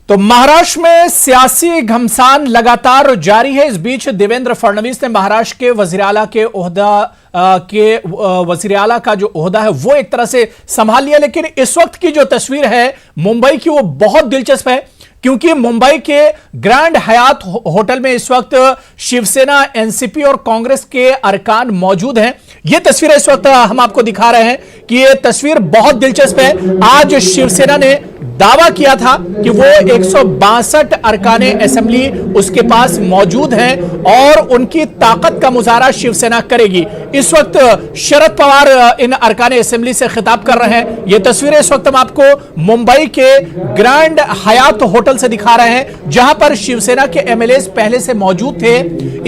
तो महाराष्ट्र में सियासी घमासान लगातार जारी है। इस बीच देवेंद्र फडणवीस ने महाराष्ट्र के वजीर आला का जो ओहदा है वो एक तरह से संभाल लिया। लेकिन इस वक्त की जो तस्वीर है मुंबई की वो बहुत दिलचस्प है, क्योंकि मुंबई के ग्रैंड हयात होटल में इस वक्त शिवसेना, एनसीपी और कांग्रेस के अरकान मौजूद हैं। यह तस्वीर इस वक्त हम आपको दिखा रहे हैं कि यह तस्वीर बहुत दिलचस्प है। आज शिवसेना ने दावा किया था कि वो 162 अरकाने असेंबली उसके पास मौजूद हैं और उनकी ताकत का मुजाहरा शिवसेना करेगी। इस वक्त शरद पवार इन अरकाने असेंबली से खिताब कर रहे हैं। ये तस्वीरें इस वक्त हम आपको मुंबई के ग्रैंड हयात होटल से दिखा रहे हैं, जहां पर शिवसेना के एमएलए पहले से मौजूद थे।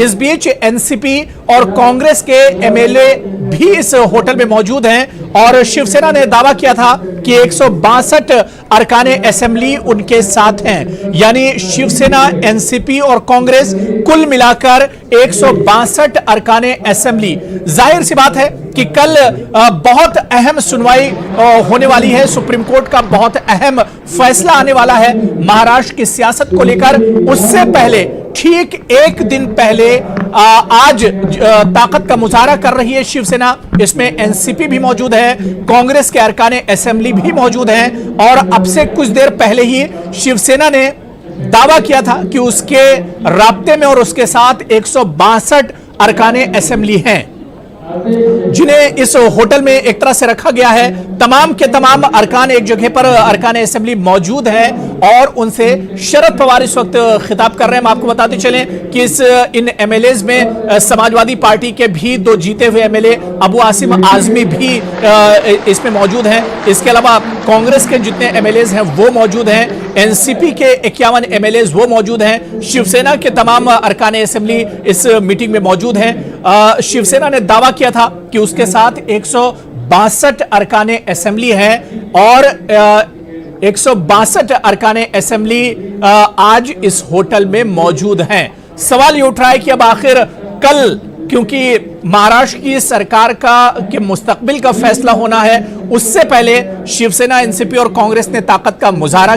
इस बीच एनसीपी और कांग्रेस के एमएलए भी इस होटल में मौजूद हैं और शिवसेना ने दावा किया था कि 162 अरकाने असेंबली उनके साथ हैं। यानी शिवसेना, एनसीपी और कांग्रेस कुल मिलाकर 162 अरकाने असेंबली। जाहिर सी बात है कि कल बहुत अहम सुनवाई होने वाली है। सुप्रीम कोर्ट का बहुत अहम फैसला आने वाला है महाराष्ट्र की सियासत को लेकर। उससे पहले, ठीक एक दिन पहले, आज ताकत का मुजाहरा कर रही है शिवसेना। इसमें एनसीपी भी मौजूद है, कांग्रेस के अरकाने असेंबली भी मौजूद हैं और अब से कुछ देर पहले ही शिवसेना ने दावा किया था कि उसके राब्ते में और उसके साथ 162 अरकाने असेंबली हैं, जिन्हें इस होटल में एक तरह से रखा गया है। तमाम के तमाम अरकान एक जगह पर अरकाने असेंबली मौजूद हैं और उनसे शरद पवार इस वक्त खिताब कर रहे हैं। हम आपको बताते चलें कि इन एमएलएज में समाजवादी पार्टी के भी 2 जीते हुए एमएलए अबू आसिम आजमी भी इसमें मौजूद हैं। इसके अलावा कांग्रेस के जितने एमएलएज हैं वो मौजूद हैं, एनसीपी के 51 एमएलएज वो मौजूद हैं, शिवसेना के तमाम अरकाने असेंबली इस मीटिंग में मौजूद हैं। शिवसेना ने दावा किया था कि उसके साथ 162 अरकाने असेंबली हैं और 162 अरकाने असेंबली आज इस होटल में मौजूद हैं। सवाल ये उठ रहा है कि अब आखिर कल, क्योंकि महाराष्ट्र की सरकार के मुस्तकबिल का फैसला होना है, उससे पहले शिवसेना, एनसीपी और कांग्रेस ने ताकत का मुजाहरा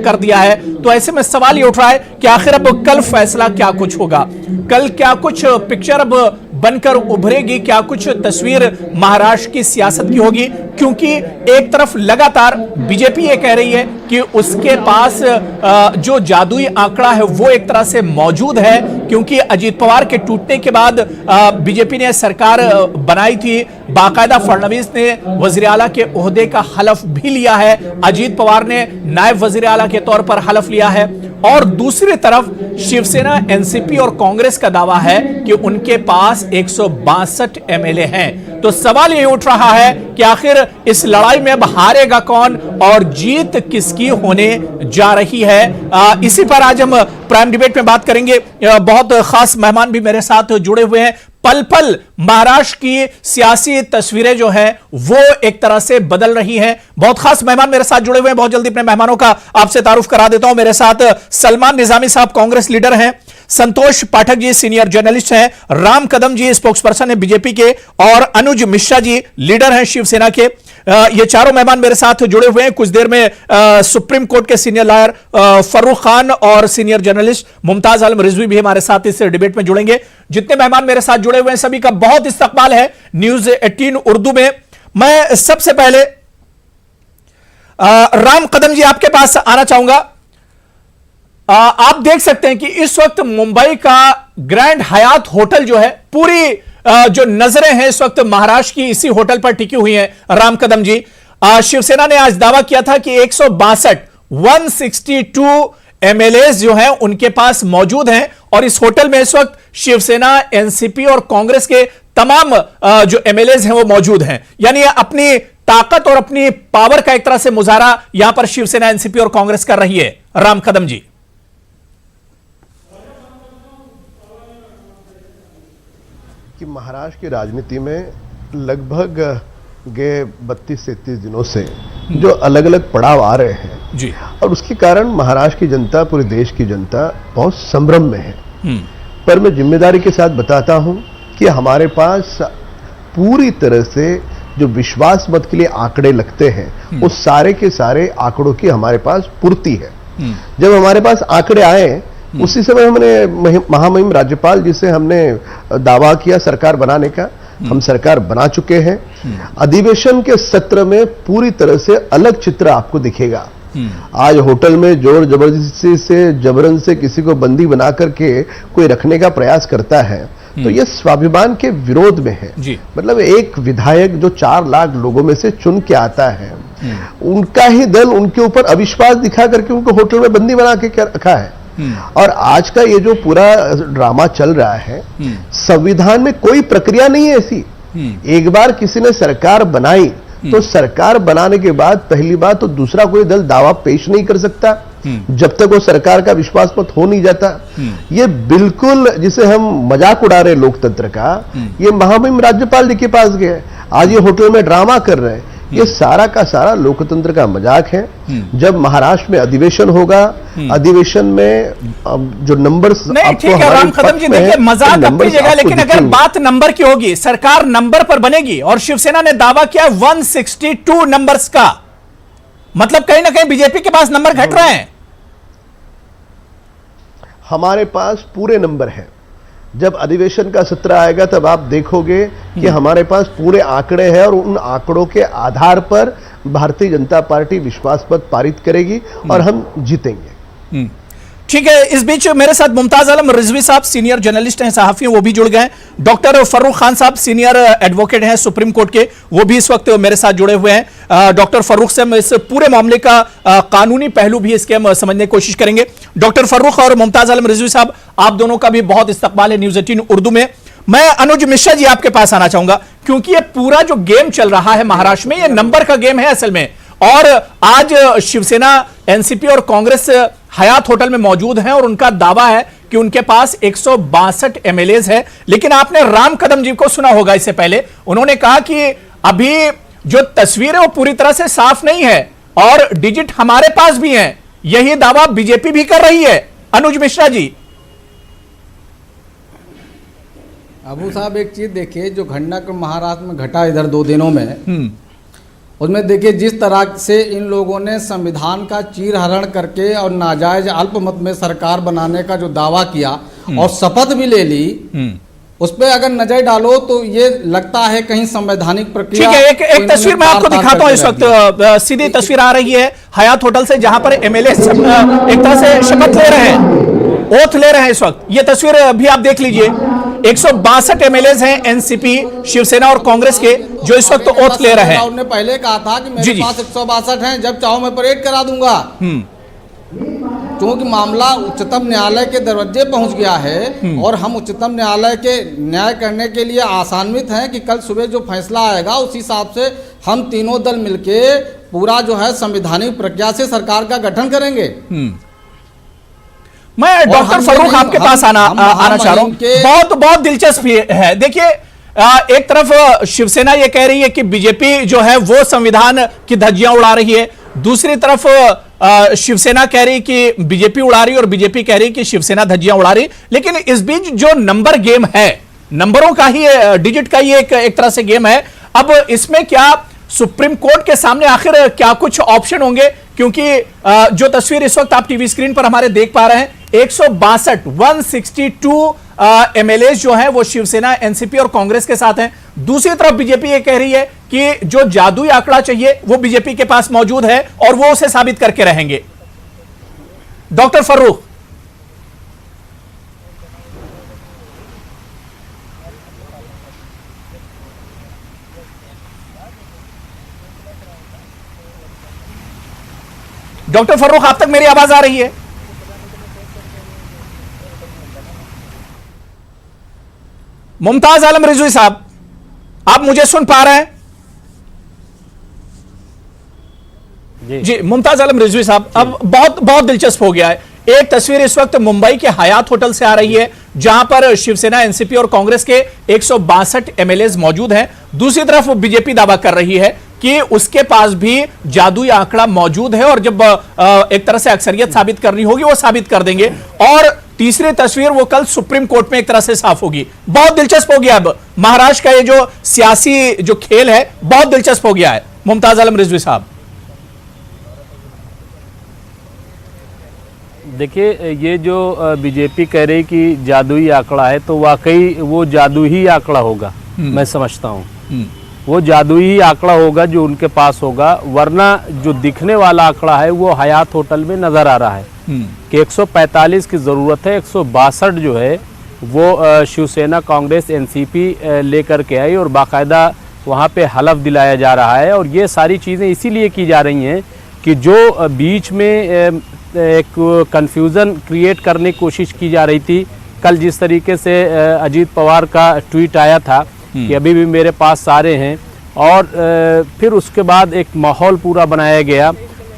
कर दिया है। तो ऐसे में सवाल ये उठ रहा है कि आखिर अब कल फैसला क्या कुछ होगा, कल क्या कुछ पिक्चर अब बनकर उभरेगी, क्या कुछ तस्वीर महाराष्ट्र की सियासत की होगी। क्योंकि एक तरफ लगातार बीजेपी ये कह रही है कि उसके पास जो जादुई आंकड़ा है वो एक तरह से मौजूद है, क्योंकि अजीत पवार के टूटने के बाद बीजेपी ने सरकार बनाई थी। बाकायदा फडणवीस ने वजीर आला के ओहदे का हलफ भी लिया है, अजीत पवार ने नायब वजीर आला के तौर पर हलफ लिया है। और दूसरी तरफ शिवसेना, एनसीपी और कांग्रेस का दावा है कि उनके पास 162 एमएलए हैं। तो सवाल ये उठ रहा है कि आखिर इस लड़ाई में अब हारेगा कौन और जीत किसकी होने जा रही है। इसी पर आज हम प्राइम डिबेट में बात करेंगे। बहुत खास मेहमान भी मेरे साथ जुड़े हुए हैं। पल पल महाराष्ट्र की सियासी तस्वीरें जो है वो एक तरह से बदल रही हैं। बहुत खास मेहमान मेरे साथ जुड़े हुए हैं। बहुत जल्दी अपने मेहमानों का आपसे तारुफ करा देता हूं। मेरे साथ सलमान निजामी साहब, कांग्रेस लीडर हैं, संतोष पाठक जी सीनियर जर्नलिस्ट हैं, राम कदम जी स्पोक्सपर्सन है बीजेपी के, और अनुज मिश्रा जी लीडर हैं शिवसेना के। ये चारों मेहमान मेरे साथ जुड़े हुए हैं। कुछ देर में सुप्रीम कोर्ट के सीनियर लॉयर फर्रुख खान और सीनियर जर्नलिस्ट मुमताज आलम रिजवी भी हमारे साथ इस डिबेट में जुड़ेंगे। जितने मेहमान मेरे साथ जुड़े हुए हैं सभी का बहुत इस्तकबाल है न्यूज 18 उर्दू में। मैं सबसे पहले राम कदम जी आपके पास आना चाहूंगा। आप देख सकते हैं कि इस वक्त मुंबई का ग्रैंड हयात होटल जो है, पूरी जो नजरें हैं इस वक्त महाराष्ट्र की इसी होटल पर टिकी हुई हैं। राम कदम जी, शिवसेना ने आज दावा किया था कि 162 एमएलए जो हैं उनके पास मौजूद हैं और इस होटल में इस वक्त शिवसेना, एनसीपी और कांग्रेस के तमाम जो एमएलए हैं वो मौजूद हैं। यानी अपनी ताकत और अपनी पावर का एक तरह से मुजाहरा यहां पर शिवसेना, एनसीपी और कांग्रेस कर रही है। राम कदम जी, कि महाराष्ट्र की राजनीति में लगभग गए 32 से 33 दिनों से जो अलग अलग पड़ाव आ रहे हैं जी, और उसके कारण महाराष्ट्र की जनता, पूरे देश की जनता बहुत संभ्रम में है। पर मैं जिम्मेदारी के साथ बताता हूं कि हमारे पास पूरी तरह से जो विश्वास मत के लिए आंकड़े लगते हैं, वो सारे के सारे आंकड़ों की हमारे पास पूर्ति है। जब हमारे पास आंकड़े आए उसी समय हमने महामहिम राज्यपाल जी से हमने दावा किया सरकार बनाने का। हम सरकार बना चुके हैं। अधिवेशन के सत्र में पूरी तरह से अलग चित्र आपको दिखेगा। आज होटल में जोर जबरदस्ती से जबरन से किसी को बंदी बना करके कोई रखने का प्रयास करता है तो ये स्वाभिमान के विरोध में है। मतलब एक विधायक जो 4 लाख लोगों में से चुन के आता है, उनका ही दल उनके ऊपर अविश्वास दिखा करके उनको होटल में बंदी बना के रखा है। और आज का ये जो पूरा ड्रामा चल रहा है, संविधान में कोई प्रक्रिया नहीं है ऐसी। एक बार किसी ने सरकार बनाई तो सरकार बनाने के बाद पहली बात तो दूसरा कोई दल दावा पेश नहीं कर सकता जब तक वो सरकार का विश्वास मत हो नहीं जाता। ये बिल्कुल जिसे हम मजाक उड़ा रहे लोकतंत्र का, ये महामहिम राज्यपाल जी के पास गए, आज ये होटल में ड्रामा कर रहे हैं। ये सारा का सारा लोकतंत्र का मजाक है। जब महाराष्ट्र में अधिवेशन होगा, अधिवेशन में जो नंबर्स नहीं, ठीक है राम कदम जी, देखिए मजाक अपनी जगह, लेकिन अगर बात नंबर की होगी, सरकार नंबर पर बनेगी और शिवसेना ने दावा किया 162 नंबर्स का, मतलब कहीं ना कहीं बीजेपी के पास नंबर घट रहे हैं। हमारे पास पूरे नंबर हैं। जब अधिवेशन का सत्र आएगा तब आप देखोगे कि हमारे पास पूरे आंकड़े हैं और उन आंकड़ों के आधार पर भारतीय जनता पार्टी विश्वास मत पारित करेगी और हम जीतेंगे। ठीक है, इस बीच मेरे साथ मुमताज आलम रिजवी साहब सीनियर जर्नलिस्ट हैं, सहाफी हैं, वो भी जुड़ गए। डॉक्टर फर्रुख खान साहब सीनियर एडवोकेट हैं सुप्रीम कोर्ट के, वो भी इस वक्त मेरे साथ जुड़े हुए हैं। डॉक्टर फर्रुख से हम इस पूरे मामले का कानूनी पहलू भी इसके हम समझने की कोशिश करेंगे। डॉक्टर फर्रुख और मुमताज आलम रिजवी साहब, आप दोनों का भी बहुत इस्तकबाल है न्यूज 18 उर्दू में। मैं अनुज मिश्रा जी आपके पास आना चाहूंगा, क्योंकि ये पूरा जो गेम चल रहा है महाराष्ट्र में, ये नंबर का गेम है असल में। और आज शिवसेना, एनसीपी और कांग्रेस हयात होटल में मौजूद हैं और उनका दावा है कि उनके पास 162 एमएलएज है। लेकिन आपने राम कदम जी को सुना होगा इससे पहले, उन्होंने कहा कि अभी जो तस्वीर है वो पूरी तरह से साफ नहीं है और डिजिट हमारे पास भी हैं। यही दावा बीजेपी भी कर रही है। अनुज मिश्रा जी। अबू साहब, एक चीज देखिए, जो घटनाक्रम महाराष्ट्र में घटा इधर 2 दिनों में, उसमें देखिए जिस तरह से इन लोगों ने संविधान का चीरहरण करके और नाजायज अल्पमत में सरकार बनाने का जो दावा किया और शपथ भी ले ली, उस पर अगर नजर डालो तो ये लगता है कहीं संवैधानिक प्रक्रिया। ठीक है, एक तस्वीर मैं आपको दिखाता हूं। इस वक्त सीधी तस्वीर आ रही है हयात होटल से, जहां पर एमएलए एक तरह से शपथ ले रहे हैं, ओथ ले रहे हैं इस वक्त। ये तस्वीर भी आप देख लीजिए। 162 एमएलएज हैं एनसीपी, शिवसेना और कांग्रेस के, जो इस वक्त ओथ ले रहे हैं। उन्होंने पहले कहा था कि मेरे पास 162 हैं, जब चाहो मैं परेड करा दूंगा। क्योंकि मामला उच्चतम न्यायालय के दरवाजे पहुंच गया है और हम उच्चतम न्यायालय के न्याय करने के लिए आसान्वित हैं कि कल सुबह जो फैसला आएगा उस हिसाब से हम तीनों दल मिलके पूरा जो है संवैधानिक प्रक्रिया से सरकार का गठन करेंगे। मैं डॉक्टर फर्रुख आपके पास आना चाह रहा हूं। बहुत दिलचस्प है। देखिए, एक तरफ शिवसेना ये कह रही है कि बीजेपी जो है वो संविधान की धज्जियां उड़ा रही है, दूसरी तरफ शिवसेना कह रही कि बीजेपी उड़ा रही और बीजेपी कह रही कि शिवसेना धज्जियां उड़ा रही। लेकिन इस बीच जो नंबर गेम है, नंबरों का ही, डिजिट का ही एक तरह से गेम है। अब इसमें क्या सुप्रीम कोर्ट के सामने आखिर क्या कुछ ऑप्शन होंगे? क्योंकि जो तस्वीर इस वक्त आप टीवी स्क्रीन पर हमारे देख पा रहे हैं, 162 एमएलए जो हैं वो शिवसेना, एनसीपी और कांग्रेस के साथ हैं। दूसरी तरफ बीजेपी ये कह रही है कि जो जादुई आंकड़ा चाहिए वो बीजेपी के पास मौजूद है और वो उसे साबित करके रहेंगे। डॉक्टर फर्रुख। डॉक्टर फर्रुख, आप तक मेरी आवाज आ रही है? मुमताज आलम रिजवी साहब, आप मुझे सुन पा रहे हैं? जी मुमताज आलम रिजवी साहब, अब बहुत दिलचस्प हो गया है। एक तस्वीर इस वक्त मुंबई के हयात होटल से आ रही है, जहां पर शिवसेना, एनसीपी और कांग्रेस के 162 एमएलए मौजूद हैं। दूसरी तरफ बीजेपी दावा कर रही है कि उसके पास भी जादुई आंकड़ा मौजूद है और जब एक तरह से अक्सरियत साबित करनी होगी वो साबित कर देंगे। और तीसरी तस्वीर वो कल सुप्रीम कोर्ट में एक तरह से साफ होगी। बहुत दिलचस्प हो गया। अब महाराष्ट्र का ये जो सियासी जो खेल है बहुत दिलचस्प हो गया है। मुमताज आलम रिजवी साहब। देखिए, ये जो बीजेपी कह रही कि जादुई आंकड़ा है, तो वाकई वो जादू ही आंकड़ा होगा, मैं समझता हूँ। वो जादुई आंकड़ा होगा जो उनके पास होगा, वरना जो दिखने वाला आंकड़ा है वो हयात होटल में नजर आ रहा है कि 145 की जरूरत है। 162 जो है वो शिवसेना, कांग्रेस, एनसीपी लेकर के आई और बाकायदा वहाँ पे हलफ दिलाया जा रहा है। और ये सारी चीज़ें इसीलिए की जा रही हैं कि जो बीच में एक कंफ्यूजन क्रिएट करने की कोशिश की जा रही थी। कल जिस तरीके से अजीत पवार का ट्वीट आया था कि अभी भी मेरे पास सारे हैं, और फिर उसके बाद एक माहौल पूरा बनाया गया,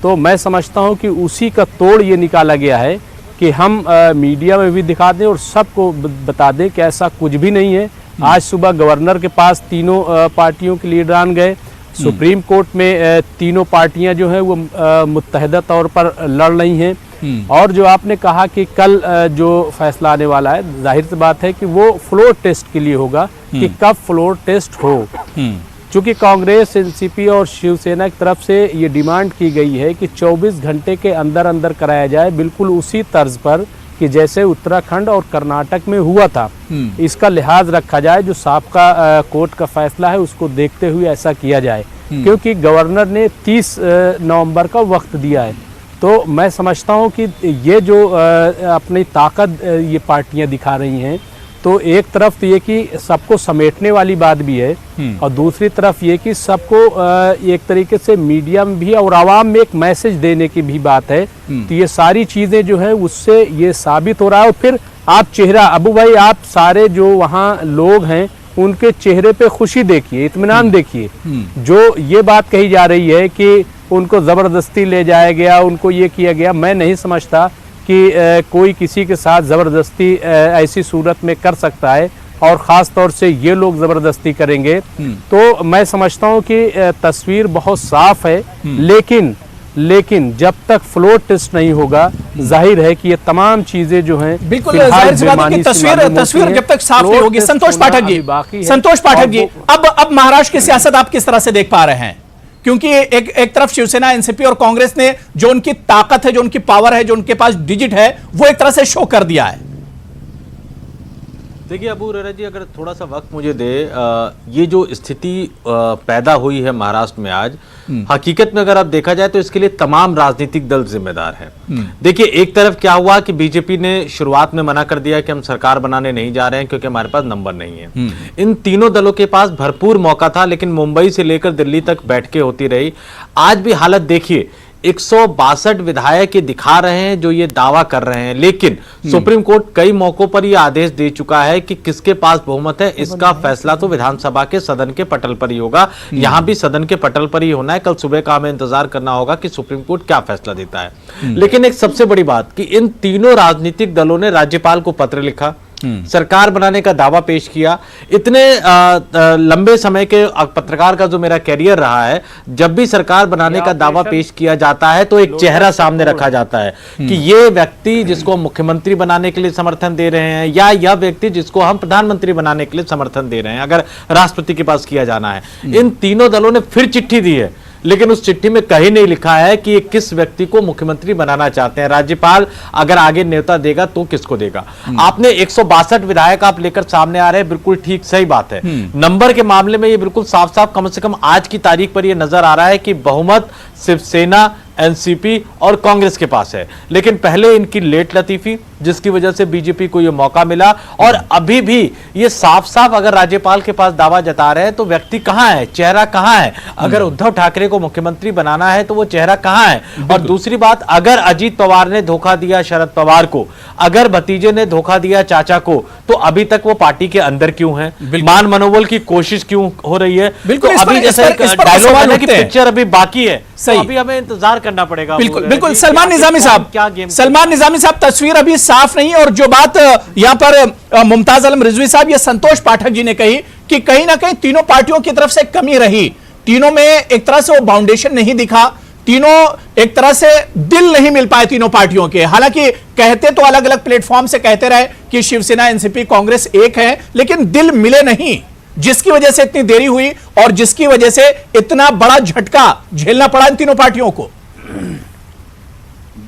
तो मैं समझता हूं कि उसी का तोड़ ये निकाला गया है कि हम मीडिया में भी दिखा दें और सबको बता दें कि ऐसा कुछ भी नहीं है। आज सुबह गवर्नर के पास तीनों पार्टियों के लीडरान गए। सुप्रीम कोर्ट में तीनों पार्टियां जो हैं वो मुत्तहदा तौर पर लड़ रही हैं। और जो आपने कहा कि कल जो फैसला आने वाला है, जाहिर सी बात है कि वो फ्लोर टेस्ट के लिए होगा कि कब फ्लोर टेस्ट हो। चूंकि कांग्रेस, एनसीपी और शिवसेना की तरफ से ये डिमांड की गई है कि 24 घंटे के अंदर अंदर कराया जाए, बिल्कुल उसी तर्ज पर कि जैसे उत्तराखंड और कर्नाटक में हुआ था। इसका लिहाज रखा जाए, जो साबका कोर्ट का फैसला है उसको देखते हुए ऐसा किया जाए, क्योंकि गवर्नर ने 30 नवंबर का वक्त दिया है। तो मैं समझता हूं कि ये जो अपनी ताकत ये पार्टियां दिखा रही हैं, तो एक तरफ तो ये कि सबको समेटने वाली बात भी है, और दूसरी तरफ ये कि सबको एक तरीके से मीडिया में भी और आवाम में एक मैसेज देने की भी बात है। तो ये सारी चीज़ें जो है उससे ये साबित हो रहा है। और फिर आप चेहरा, अबू भाई, आप सारे जो वहाँ लोग हैं उनके चेहरे पे खुशी देखिए, इत्मीनान देखिए। जो ये बात कही जा रही है कि उनको ज़बरदस्ती ले जाया गया, उनको ये किया गया, मैं नहीं समझता कि कोई किसी के साथ ज़बरदस्ती ऐसी सूरत में कर सकता है, और ख़ास तौर से ये लोग ज़बरदस्ती करेंगे। तो मैं समझता हूँ कि तस्वीर बहुत साफ है, लेकिन जब तक फ्लोर टेस्ट नहीं होगा, जाहिर है कि ये तमाम चीजें जो हैं बिल्कुल जाहिर सी बात है कि तस्वीर जब तक साफ नहीं होगी। संतोष पाठक जी, अब महाराष्ट्र की सियासत आप किस तरह से देख पा रहे हैं? क्योंकि एक तरफ शिवसेना, एनसीपी और कांग्रेस ने जो उनकी ताकत है, जो उनकी पावर है, जो उनके पास डिजिट है, वो एक तरह से शो कर दिया है। देखिए अबू हुरैरा जी, अगर थोड़ा सा वक्त मुझे दे, ये जो स्थिति पैदा हुई है महाराष्ट्र में आज, हकीकत में अगर आप देखा जाए तो इसके लिए तमाम राजनीतिक दल जिम्मेदार हैं। देखिए, एक तरफ क्या हुआ कि बीजेपी ने शुरुआत में मना कर दिया कि हम सरकार बनाने नहीं जा रहे हैं क्योंकि हमारे पास नंबर नहीं है। इन तीनों दलों के पास भरपूर मौका था, लेकिन मुंबई से लेकर दिल्ली तक बैठकें होती रही। आज भी हालत देखिए, 162 विधायक ये दिखा रहे हैं जो ये दावा कर रहे हैं, लेकिन सुप्रीम कोर्ट कई मौकों पर ये आदेश दे चुका है कि किसके पास बहुमत है, इसका फैसला तो विधानसभा के सदन के पटल पर ही होगा। यहां भी सदन के पटल पर ही होना है। कल सुबह का हमें इंतजार करना होगा कि सुप्रीम कोर्ट क्या फैसला देता है। लेकिन एक सबसे बड़ी बात कि इन तीनों राजनीतिक दलों ने राज्यपाल को पत्र लिखा, सरकार बनाने का दावा पेश किया। इतने लंबे समय के पत्रकार का जो मेरा कैरियर रहा है, जब भी सरकार बनाने का दावा पेश किया जाता है तो एक चेहरा सामने रखा जाता है कि ये व्यक्ति जिसको हम मुख्यमंत्री बनाने के लिए समर्थन दे रहे हैं, या यह व्यक्ति जिसको हम प्रधानमंत्री बनाने के लिए समर्थन दे रहे हैं, अगर राष्ट्रपति के पास किया जाना है। इन तीनों दलों ने फिर चिट्ठी दी है, लेकिन उस चिट्ठी में कहीं नहीं लिखा है कि ये किस व्यक्ति को मुख्यमंत्री बनाना चाहते हैं। राज्यपाल अगर आगे न्योता देगा तो किसको देगा। आपने 162 विधायक आप लेकर सामने आ रहे हैं, बिल्कुल ठीक, सही बात है। नंबर के मामले में ये बिल्कुल साफ साफ कम से कम आज की तारीख पर ये नजर आ रहा है कि बहुमत शिवसेना, एनसीपी और कांग्रेस के पास है। लेकिन पहले इनकी लेट लतीफी, जिसकी वजह से बीजेपी को यह मौका मिला, और अभी भी ये साफ साफ अगर राज्यपाल के पास दावा जता रहे हैं तो व्यक्ति कहां है, चेहरा कहां है। अगर उद्धव ठाकरे को मुख्यमंत्री बनाना है तो वो चेहरा कहां है। और दूसरी बात, अगर अजीत पवार ने धोखा दिया शरद पवार को, अगर भतीजे ने धोखा दिया चाचा को, तो अभी तक वो पार्टी के अंदर क्यों है, मान मनोबल की कोशिश क्यों हो रही है। बिल्कुल, तो अभी जैसे डायलॉग है कि पिक्चर अभी बाकी है, सही, अभी हमें इंतजार करना पड़ेगा। बिल्कुल सलमान निजामी साहब, तस्वीर अभी साफ नहीं है। और जो बात यहां पर मुमताज आलम रिजवी साहब, ये संतोष पाठक जी ने कही कि कहीं ना कहीं तीनों पार्टियों की तरफ से कमी रही, तीनों में एक तरह से वो बाउंडेशन नहीं दिखा, तीनों एक तरह से दिल नहीं मिल पाए तीनों पार्टियों के। हालांकि कहते तो अलग अलग प्लेटफॉर्म से कहते रहे कि शिवसेना, एनसीपी, कांग्रेस एक है, लेकिन दिल मिले नहीं, जिसकी वजह से इतनी देरी हुई और जिसकी वजह से इतना बड़ा झटका झेलना पड़ा इन तीनों पार्टियों को।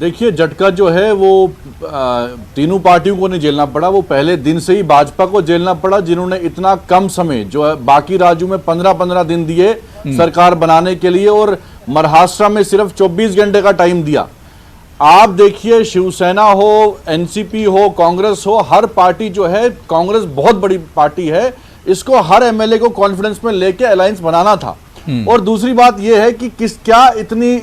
देखिए, झटका जो है वो तीनों पार्टियों को नहीं झेलना पड़ा, वो पहले दिन से ही भाजपा को झेलना पड़ा, जिन्होंने इतना कम समय जो है बाकी राज्यों में 15-15 दिन दिए सरकार बनाने के लिए और महाराष्ट्र में सिर्फ 24 घंटे का टाइम दिया। आप देखिए, शिवसेना हो, एनसीपी हो, कांग्रेस हो, हर पार्टी जो है, कांग्रेस बहुत बड़ी पार्टी है, इसको हर एमएलए को कॉन्फिडेंस में लेके अलायंस बनाना था। और दूसरी बात यह है कि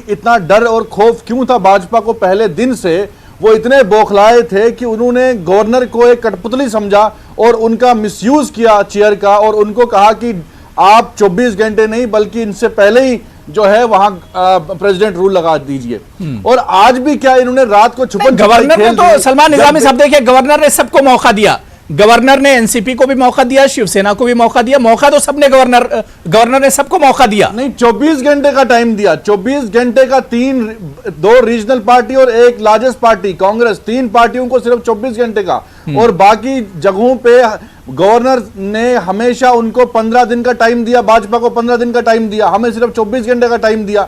इतना डर और खौफ क्यों था भाजपा को पहले दिन से? वो इतने बौखलाए थे कि उन्होंने गवर्नर को एक कठपुतली समझा और उनका मिसयूज किया चेयर का, और उनको कहा कि आप 24 घंटे नहीं बल्कि इनसे पहले ही जो है वहां प्रेसिडेंट रूल लगा दीजिए। और आज भी क्या इन्होंने रात को छुपन गवर्नर ने तो सलमान निजामी साहब, देखिए गवर्नर ने सबको मौका दिया, गवर्नर ने एनसीपी को भी मौका दिया, शिवसेना को भी मौका दिया, मौका तो सबने गवर्नर ने सबको मौका दिया। नहीं, 24 घंटे का टाइम दिया, 24 घंटे का 2 रीजनल पार्टी और एक लार्जेस्ट पार्टी कांग्रेस, 3 पार्टियों को सिर्फ 24 घंटे का, और बाकी जगहों पे गवर्नर ने हमेशा उनको 15 दिन का टाइम दिया, भाजपा को 15 दिन का टाइम दिया, हमें सिर्फ 24 घंटे का टाइम दिया।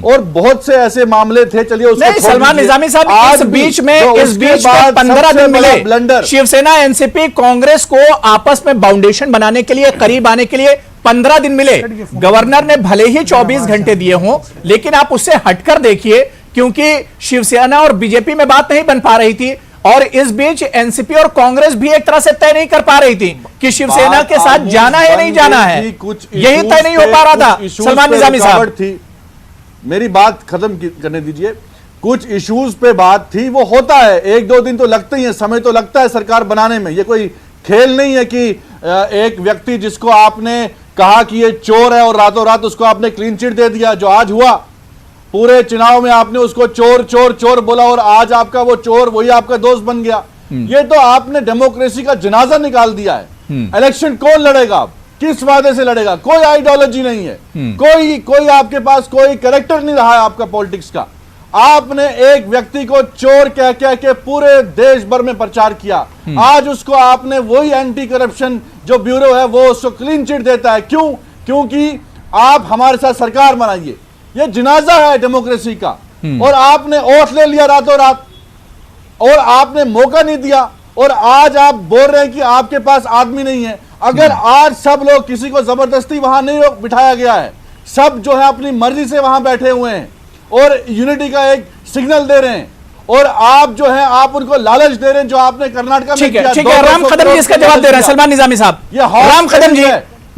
और बहुत से ऐसे मामले थे, चलिए उसको सलमान निजामी साहब, इस बीच में 15 दिन मिले ब्लंडर शिवसेना, एनसीपी, कांग्रेस को आपस में बाउंडेशन बनाने के लिए, करीब आने के लिए 15 दिन मिले। गवर्नर ने भले ही 24 घंटे दिए हों, लेकिन आप उससे हटकर देखिए, क्योंकि शिवसेना और बीजेपी में बात नहीं बन पा रही थी, और इस बीच एनसीपी और कांग्रेस भी एक तरह से तय नहीं कर पा रही थी कि शिवसेना के साथ जाना है नहीं जाना है, यही तय नहीं हो पा रहा था। सलमान निजामी साहब थी, मेरी बात खत्म करने दीजिए। कुछ इश्यूज पे बात थी, वो होता है, 1-2 दिन तो लगते ही है, समय तो लगता है सरकार बनाने में। ये कोई खेल नहीं है कि एक व्यक्ति जिसको आपने कहा कि ये चोर है और रातों रात उसको आपने क्लीन चिट दे दिया। जो आज हुआ, पूरे चुनाव में आपने उसको चोर चोर चोर बोला और आज आपका वो चोर वही आपका दोस्त बन गया। ये तो आपने डेमोक्रेसी का जनाजा निकाल दिया है। इलेक्शन कौन लड़ेगा? आप किस वादे से लड़ेगा? कोई आइडियोलॉजी नहीं है, कोई आपके पास कोई कैरेक्टर नहीं रहा है आपका पॉलिटिक्स का। आपने एक व्यक्ति को चोर कह के पूरे देश भर में प्रचार किया। आज उसको आपने वही एंटी करप्शन जो ब्यूरो है वो उसको क्लीन चिट देता है। क्यों? क्योंकि आप हमारे साथ सरकार बनाइए। ये जनाजा है डेमोक्रेसी का, और आपने ओठ ले लिया रातों रात, और आपने मौका नहीं दिया, और आज आप बोल रहे हैं कि आपके पास आदमी नहीं है। अगर आज सब लोग, किसी को जबरदस्ती वहां नहीं बिठाया गया है, सब जो है अपनी मर्जी से वहां बैठे हुए हैं और यूनिटी का एक सिग्नल दे रहे हैं, और आप जो है आप उनको लालच दे रहे हैं, जो आपने कर्नाटक में किया। ठीक है, राम कदम जी इसका जवाब दे रहे हैं। सलमान निजामी साहब, राम कदम जी,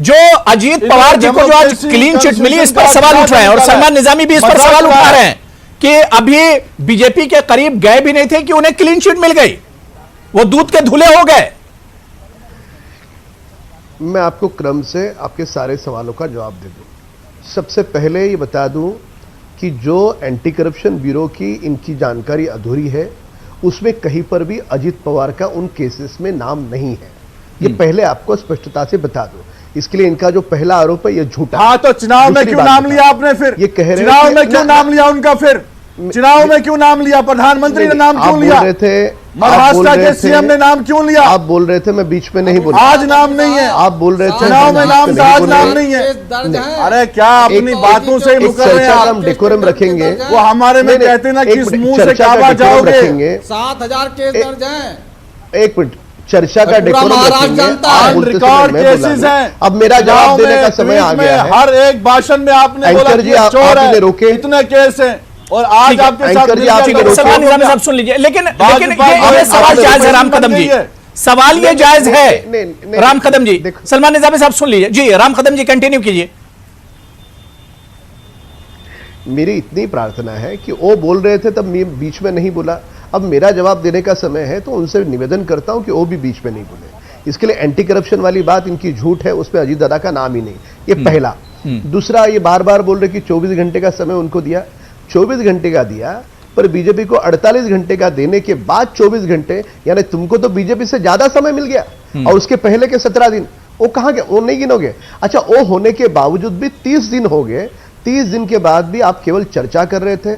जो अजीत पवार जी को जो आज क्लीन चिट मिली, इस पर सवाल उठ रहे हैं, और सलमान निजामी भी इस पर सवाल उठा रहे हैं कि अभी बीजेपी के करीब गए भी नहीं थे कि उन्हें क्लीन चिट मिल गई, वो दूध के धुले हो गए। मैं आपको क्रम से आपके सारे सवालों का जवाब दे दूं। सबसे पहले ये बता दूं कि जो एंटी करप्शन ब्यूरो की इनकी जानकारी अधूरी है, उसमें कहीं पर भी अजीत पवार का उन केसेस में नाम नहीं है। ये पहले आपको स्पष्टता से बता दूं। इसके लिए इनका जो पहला आरोप है ये झूठा। हाँ, तो चुनाव में क्यों नाम लिया आपने? फिर ये कह रहे हैं चुनाव में क्यों नाम लिया उनका? फिर चुनाव में क्यों नाम लिया? प्रधानमंत्री ने नाम क्यों लिया? महाराष्ट्र के सीएम ने नाम क्यों लिया? आप बोल रहे थे, मैं बीच में नहीं बोला। आज नाम नहीं है। आप बोल रहे थे चुनाव में नाम था, आज नाम नहीं है। अरे क्या अपनी बातों से मुकर रहे हैं? हम डेकोरम रखेंगे। वो हमारे में कहते ना किस मुंह से काबा जाओगे। 7,000 केस दर्ज हैं। एक मिनट, चर्चा का डेकोरम रखेंगे। रिकॉर्ड केसेस हैं। अब मेरा जवाब देने का समय आ गया है। हर एक भाषण में आपने बोला कि चोर है, रोके इतने केस हैं, और आज आपके साथ सलमान निजामी साहब सुन लीजिए, लेकिन ये सवाल जायज है राम कदम जी, सवाल ये जायज है राम कदम जी। सलमान निजामी साहब सुन लीजिए जी, राम कदम जी कंटिन्यू कीजिए। मेरी इतनी प्रार्थना है कि वो बोल रहे थे तब मैं बीच में नहीं बोला। अब मेरा जवाब देने का समय है, तो उनसे निवेदन करता हूं कि वो भी बीच में नहीं बोले। इसके लिए एंटी करप्शन वाली बात इनकी झूठ है, उस पर अजीत दादा का नाम ही नहीं। ये पहला। दूसरा, ये बार बार बोल रहे कि 24 घंटे का समय उनको दिया। 24 घंटे का दिया, पर बीजेपी को 48 घंटे का देने के बाद 24 घंटे, यानी तुमको तो बीजेपी से ज्यादा समय मिल गया, और उसके पहले के 17 दिन वो कहां गए? वो नहीं गिनोगे? अच्छा, वो होने के बावजूद भी 30 दिन हो गए। 30 दिन के बाद भी आप केवल चर्चा कर रहे थे,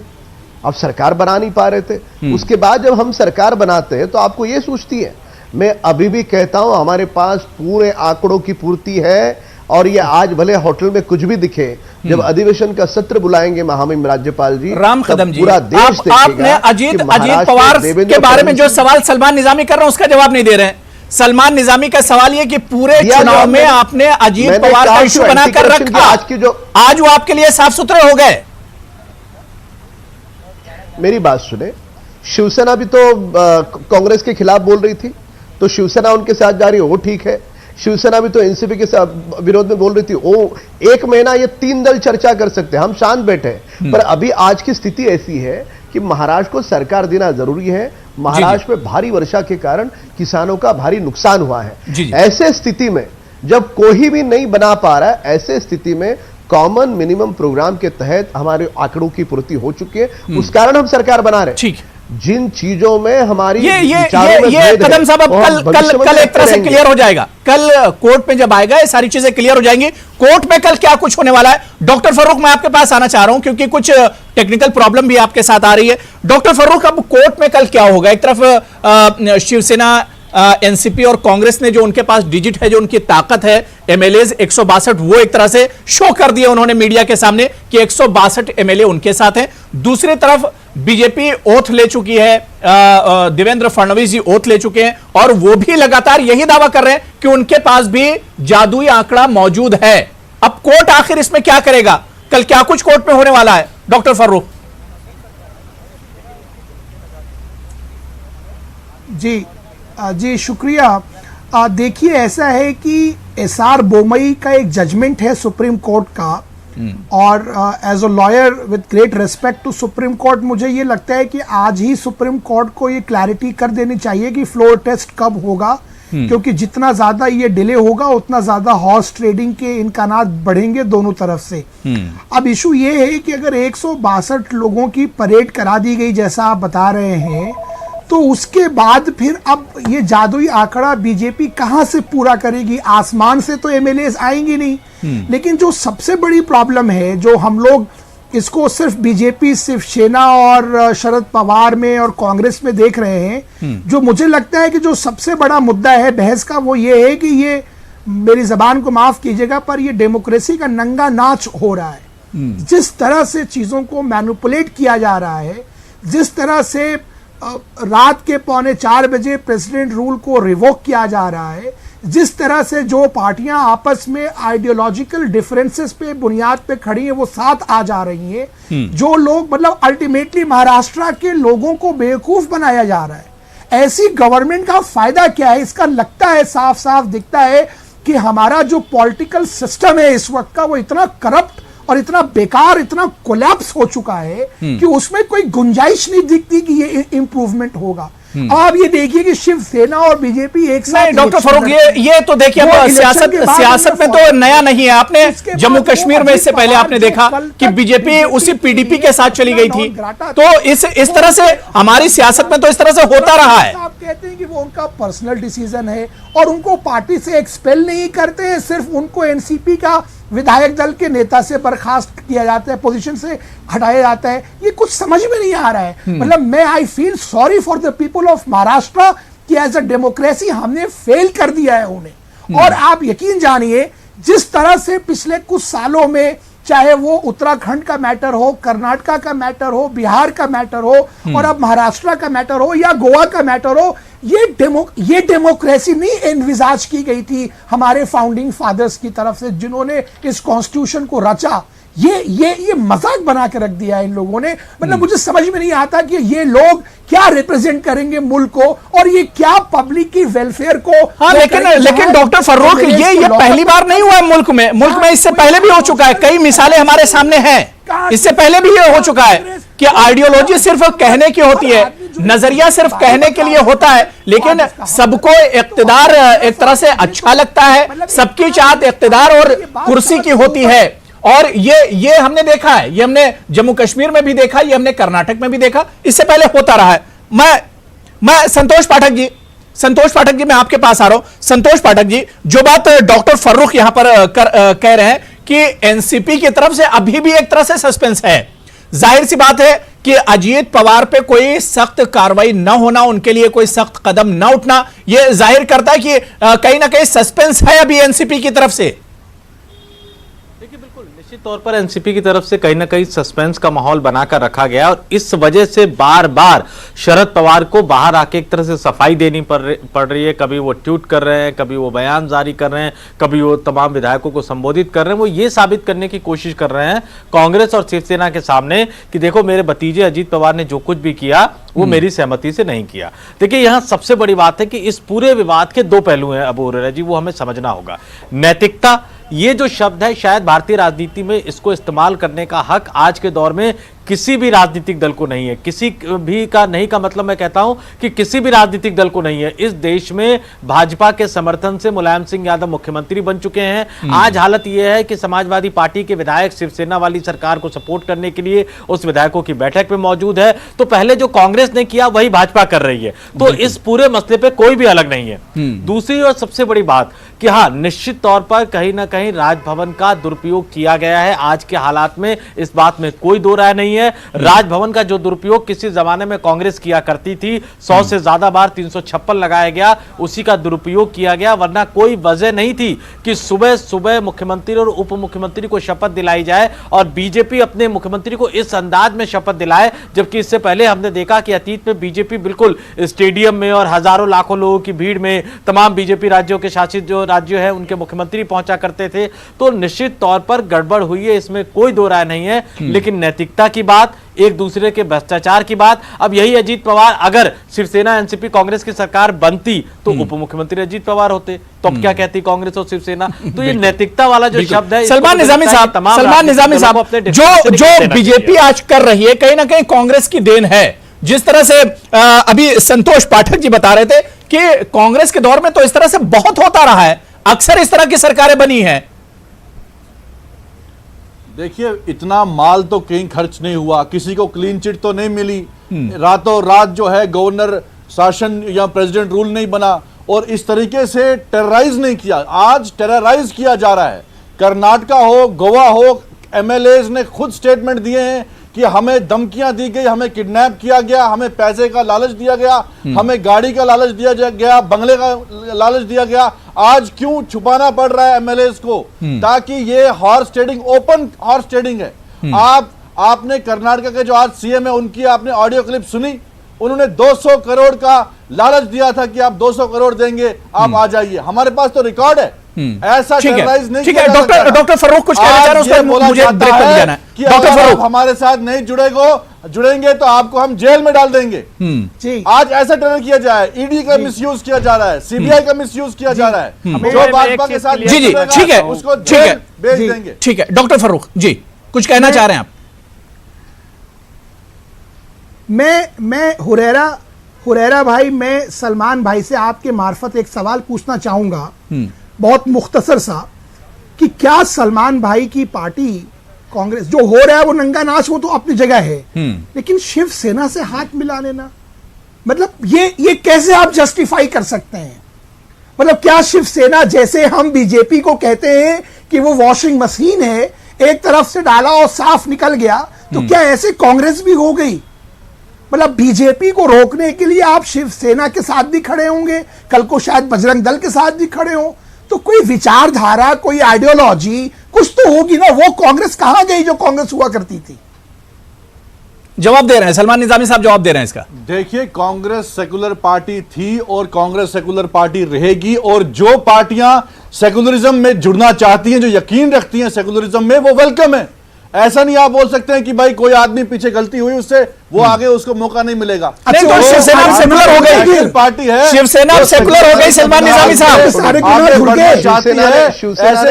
आप सरकार बना नहीं पा रहे थे। उसके बाद जब हम सरकार बनाते हैं तो आपको यह सूझती है। मैं अभी भी कहता हूं, हमारे पास पूरे आंकड़ों की पूर्ति है। और ये आज भले होटल में कुछ भी दिखे, जब अधिवेशन का सत्र बुलाएंगे महामहिम राज्यपाल जी, राम कदम जी, पूरा देश आपने अजीत पवार के बारे में जो सवाल सलमान निजामी कर रहे हैं उसका जवाब नहीं दे रहे हैं। सलमान निजामी का सवाल यह कि पूरे चुनाव में आपने अजीत पवार का इशू बनाकर रखा, आज वो आपके लिए साफ सुथरे हो गए। मेरी बात सुने, शिवसेना भी तो कांग्रेस के खिलाफ बोल रही थी, तो शिवसेना उनके साथ जा रही है, वो ठीक है। शिवसेना भी तो एनसीपी के साथ विरोध में बोल रही थी, वो 1 महीना ये 3 दल चर्चा कर सकते हैं, हम शांत बैठे हैं। पर अभी आज की स्थिति ऐसी है कि महाराष्ट्र को सरकार देना जरूरी है। महाराष्ट्र में भारी वर्षा के कारण किसानों का भारी नुकसान हुआ है। ऐसे स्थिति में जब कोई भी नहीं बना पा रहा है, ऐसे स्थिति में कॉमन मिनिमम प्रोग्राम के तहत हमारे आंकड़ों की पूर्ति हो चुकी है, उस कारण हम सरकार बना रहे हैं। ठीक, जिन चीजों में हमारी ये कदम साहब अब कल एक तरह से क्लियर हो जाएगा। कल कोर्ट में जब आएगा ये सारी चीजें क्लियर हो जाएंगी। कोर्ट में कल क्या कुछ होने वाला है, डॉक्टर फर्रुख मैं आपके पास आना चाह रहा हूं क्योंकि कुछ टेक्निकल प्रॉब्लम भी आपके साथ आ रही है। डॉक्टर फर्रुख, अब कोर्ट में कल क्या होगा? एक तरफ शिवसेना, एनसीपी और कांग्रेस ने जो उनके पास डिजिट है, जो उनकी ताकत है, एमएलए 162, वो एक तरह से शो कर दिया उन्होंने मीडिया के सामने कि 162 एमएलए उनके साथ हैं। दूसरी तरफ बीजेपी ओथ ले चुकी है, देवेंद्र फडणवीस जी ओथ ले चुके हैं और वो भी लगातार यही दावा कर रहे हैं कि उनके पास भी जादुई आंकड़ा मौजूद है। अब कोर्ट आखिर इसमें क्या करेगा? कल क्या कुछ कोर्ट में होने वाला है डॉक्टर फर्रुख? जी शुक्रिया। देखिए, ऐसा है कि एसआर बोमई का एक जजमेंट है सुप्रीम कोर्ट का, और as a lawyer with great respect to Supreme Court, मुझे ये लगता है कि आज ही सुप्रीम कोर्ट को ये क्लैरिटी कर देनी चाहिए कि फ्लोर टेस्ट कब होगा, क्योंकि जितना ज्यादा ये डिले होगा उतना ज्यादा हॉर्स ट्रेडिंग के इम्कानात बढ़ेंगे दोनों तरफ से। अब इशू ये है कि अगर 162 लोगों की परेड करा दी गई जैसा आप बता रहे हैं, तो उसके बाद फिर अब ये जादुई आंकड़ा बीजेपी कहां से पूरा करेगी? आसमान से तो एमएलए आएंगे नहीं। लेकिन जो सबसे बड़ी प्रॉब्लम है, जो हम लोग इसको सिर्फ बीजेपी, सिर्फ सेना और शरद पवार में और कांग्रेस में देख रहे हैं, जो मुझे लगता है कि जो सबसे बड़ा मुद्दा है बहस का, वो ये है कि ये, मेरी जबान को माफ कीजिएगा, पर ये डेमोक्रेसी का नंगा नाच हो रहा है। जिस तरह से चीजों को मैनिपुलेट किया जा रहा है, जिस तरह से रात के 3:45 बजे प्रेसिडेंट रूल को रिवोक किया जा रहा है, जिस तरह से जो पार्टियां आपस में आइडियोलॉजिकल डिफरेंसेस पे बुनियाद पे खड़ी हैं वो साथ आ जा रही हैं, जो लोग, मतलब अल्टीमेटली महाराष्ट्र के लोगों को बेवकूफ बनाया जा रहा है। ऐसी गवर्नमेंट का फायदा क्या है? इसका लगता है, साफ साफ दिखता है कि हमारा जो पॉलिटिकल सिस्टम है इस वक्त का, वो इतना करप्ट और इतना बेकार, इतना कोलैप्स हो चुका है कि उसमें कोई गुंजाइश नहीं दिखती कि ये इंप्रूवमेंट होगा। अब आप ये देखिए कि शिवसेना और बीजेपी एक साथ, डॉक्टर फर्रुख, ये तो देखिए सियासत में तो नया नहीं है। आपने जम्मू कश्मीर में इससे पहले आपने देखा कि बीजेपी उसी पीडीपी के साथ चली गई थी। तो इस तरह से हमारी सियासत में तो इस तरह से होता रहा है। आप कहते हैं कि वो उनका पर्सनल डिसीजन है और उनको पार्टी से एक्सपेल नहीं करते हैं, सिर्फ उनको एनसीपी का विधायक दल के नेता से बर्खास्त किया जाता है, पोजीशन से हटाया जाता है। ये कुछ समझ में नहीं आ रहा है। मतलब I feel sorry for the people of Maharashtra कि एज अ डेमोक्रेसी हमने फेल कर दिया है उन्हें। और आप यकीन जानिए, जिस तरह से पिछले कुछ सालों में, चाहे वो उत्तराखंड का मैटर हो, कर्नाटका का मैटर हो, बिहार का मैटर हो, और अब महाराष्ट्र का मैटर हो या गोवा का मैटर हो, ये डेमोक्रेसी नहीं एनविजाज की गई थी हमारे फाउंडिंग फादर्स की तरफ से, जिन्होंने इस कॉन्स्टिट्यूशन को रचा। ये मजाक बना के रख दिया है इन लोगों ने। मतलब मुझे समझ में नहीं आता कि ये लोग क्या रिप्रेजेंट करेंगे मुल्क को, और ये क्या पब्लिक की वेलफेयर को। हाँ, लेकिन डॉक्टर फर्रुख, ये पहली बार नहीं हुआ है मुल्क में इससे पहले भी हो चुका है। कई मिसालें हमारे सामने हैं, इससे पहले भी ये हो चुका है कि आइडियोलॉजी सिर्फ कहने की होती है, नजरिया सिर्फ कहने के लिए होता है, लेकिन सबको इक्तिदार एक तरह से अच्छा लगता है, सबकी चाहत इक्तिदार और कुर्सी की होती है। और ये हमने देखा है, ये हमने जम्मू कश्मीर में भी देखा, ये हमने कर्नाटक में भी देखा, इससे पहले होता रहा है। मैं संतोष पाठक जी मैं आपके पास आ रहा हूं। संतोष पाठक जी, जो बात डॉक्टर फर्रुख यहां पर कह रहे हैं कि एनसीपी की तरफ से अभी भी एक तरह से सस्पेंस है। जाहिर सी बात है कि अजीत पवार पे कोई सख्त कार्रवाई न होना, उनके लिए कोई सख्त कदम न उठना, यह जाहिर करता है कि कहीं ना कहीं सस्पेंस है अभी एनसीपी की तरफ से। निश्चित तौर पर एनसीपी की तरफ से कहीं ना कहीं सस्पेंस का माहौल बनाकर रखा गया और इस वजह से बार बार शरद पवार को बाहर आके एक तरह से सफाई देनी पड़ रही है। कभी वो ट्वीट कर रहे हैं, कभी वो बयान जारी कर रहे हैं, कभी वो तमाम विधायकों को संबोधित कर रहे हैं। वो ये साबित करने की कोशिश कर रहे हैं कांग्रेस और शिवसेना के सामने कि देखो मेरे भतीजे अजीत पवार ने जो कुछ भी किया वो मेरी सहमति से नहीं किया। देखिए यहां सबसे बड़ी बात है कि इस पूरे विवाद के दो पहलू हैं अबू हुरैरा जी, वो हमें समझना होगा। नैतिकता, ये जो शब्द है शायद भारतीय राजनीति में इसको इस्तेमाल करने का हक आज के दौर में किसी भी राजनीतिक दल को नहीं है। किसी भी का नहीं का मतलब मैं कहता हूं कि किसी भी राजनीतिक दल को नहीं है। इस देश में भाजपा के समर्थन से मुलायम सिंह यादव मुख्यमंत्री बन चुके हैं। आज हालत यह है कि समाजवादी पार्टी के विधायक शिवसेना वाली सरकार को सपोर्ट करने के लिए उस विधायकों की बैठक में मौजूद है। तो पहले जो कांग्रेस ने किया वही भाजपा कर रही है, तो इस पूरे मसले पर कोई भी अलग नहीं है। दूसरी और सबसे बड़ी बात कि हाँ, निश्चित तौर पर कहीं ना कहीं राजभवन का दुरुपयोग किया गया है। आज के हालात में इस बात में कोई दो राय नहीं है। राजभवन का जो दुरुपयोग किसी जमाने में कांग्रेस किया करती थी, 100 से ज्यादा बार 356 लगाया गया, उसी का दुरुपयोग किया गया। वरना कोई वजह नहीं थी कि सुबह सुबह मुख्यमंत्री और उप मुख्यमंत्री को शपथ दिलाई जाए और बीजेपी अपने मुख्यमंत्री को इस अंदाज में शपथ दिलाए। जबकि इससे पहले हमने देखा कि अतीत में बीजेपी बिल्कुल स्टेडियम में और हजारों लाखों लोगों की भीड़ में तमाम बीजेपी राज्यों के शासित जो राज्य है उनके मुख्यमंत्री पहुंचा करते थे। तो निश्चित तौर पर गड़बड़ हुई है, इसमें कोई दो राय नहीं है। लेकिन नैतिकता की बात, एक दूसरे के भ्रष्टाचार की बात, अब यही अजीत पवार अगर शिवसेना एनसीपी कांग्रेस की सरकार बनती तो उप मुख्यमंत्री अजीत पवार होते, तो अब क्या कहती कांग्रेस और शिवसेना। तो ये नैतिकता वाला जो शब्द है, सलमान निजामी साहब, जो बीजेपी आज कर रही है कहीं ना कहीं कांग्रेस की देन है। जिस तरह से अभी संतोष पाठक जी बता रहे थे कि कांग्रेस के दौर में तो इस तरह से बहुत होता रहा है, अक्सर इस तरह की सरकारें बनी हैं। देखिए इतना माल तो कहीं खर्च नहीं हुआ, किसी को क्लीन चिट तो नहीं मिली, रातों रात जो है गवर्नर शासन या प्रेसिडेंट रूल नहीं बना और इस तरीके से टेरराइज नहीं किया। आज टेरराइज किया जा रहा है। कर्नाटका हो, गोवा हो, एमएलएज ने खुद स्टेटमेंट दिए हैं कि हमें धमकियां दी गई, हमें किडनैप किया गया, हमें पैसे का लालच दिया गया, हमें गाड़ी का लालच दिया गया, बंगले का लालच दिया गया। आज क्यों छुपाना पड़ रहा है एमएलएज को? ताकि ये horse trading, open horse trading है। आपने कर्नाटका के जो आज सीएम है उनकी आपने ऑडियो क्लिप सुनी, उन्होंने 200 करोड़ का लालच दिया था कि आप 200 करोड़ देंगे, आप आ जाइए। हमारे पास तो रिकॉर्ड है। ऐसा टेरराइज नहीं किया जा सकता। डॉक्टर फरूक कुछ कहना चाह रहे हैं, मुझे ब्रेक पर जाना है। कि डॉक्टर फरूक हमारे साथ नहीं जुड़ेंगे तो आपको हम जेल में डाल देंगे। आज ऐसा टेरर किया जाए, ईडी का मिसयूज किया जा रहा है, सीबीआई का मिसयूज किया जा रहा है। जो भाजपा के साथ जी ठीक है, उसको जेल भेज देंगे। ठीक है डॉक्टर फरूक जी, कुछ कहना चाह रहे हैं आप? मैं हुरैरा भाई, मैं सलमान भाई से आपके मार्फत एक सवाल पूछना चाहूंगा, बहुत मुख्तसर सा, कि क्या सलमान भाई की पार्टी कांग्रेस जो हो रहा है वो नंगा नाच, वो तो अपनी जगह है, लेकिन शिवसेना से हाथ मिला लेना, मतलब ये कैसे आप जस्टिफाई कर सकते हैं? मतलब क्या शिवसेना, जैसे हम बीजेपी को कहते हैं कि वो वॉशिंग मशीन है, एक तरफ से डाला और साफ निकल गया, तो क्या ऐसे कांग्रेस भी हो गई? मतलब बीजेपी को रोकने के लिए आप शिवसेना के साथ भी खड़े होंगे, कल को शायद बजरंग दल के साथ भी खड़े हो, तो कोई विचारधारा, कोई आइडियोलॉजी कुछ तो होगी ना। वो कांग्रेस कहां गई जो कांग्रेस हुआ करती थी? जवाब दे रहे हैं सलमान निजामी साहब, जवाब दे रहे हैं इसका। देखिए कांग्रेस सेकुलर पार्टी थी और कांग्रेस सेकुलर पार्टी रहेगी, और जो पार्टियां सेकुलरिज्म में जुड़ना चाहती हैं, जो यकीन रखती हैं सेकुलरिज्म में, वो वेलकम है। ऐसा नहीं आप बोल सकते हैं कि भाई कोई आदमी पीछे गलती हुई उससे वो आगे उसको मौका नहीं मिलेगा। अच्छा, तो शिवसेना सेकुलर हो गई, पार्टी है, शिवसेना सेकुलर हो गई। सलमान निजामी साहब ऐसे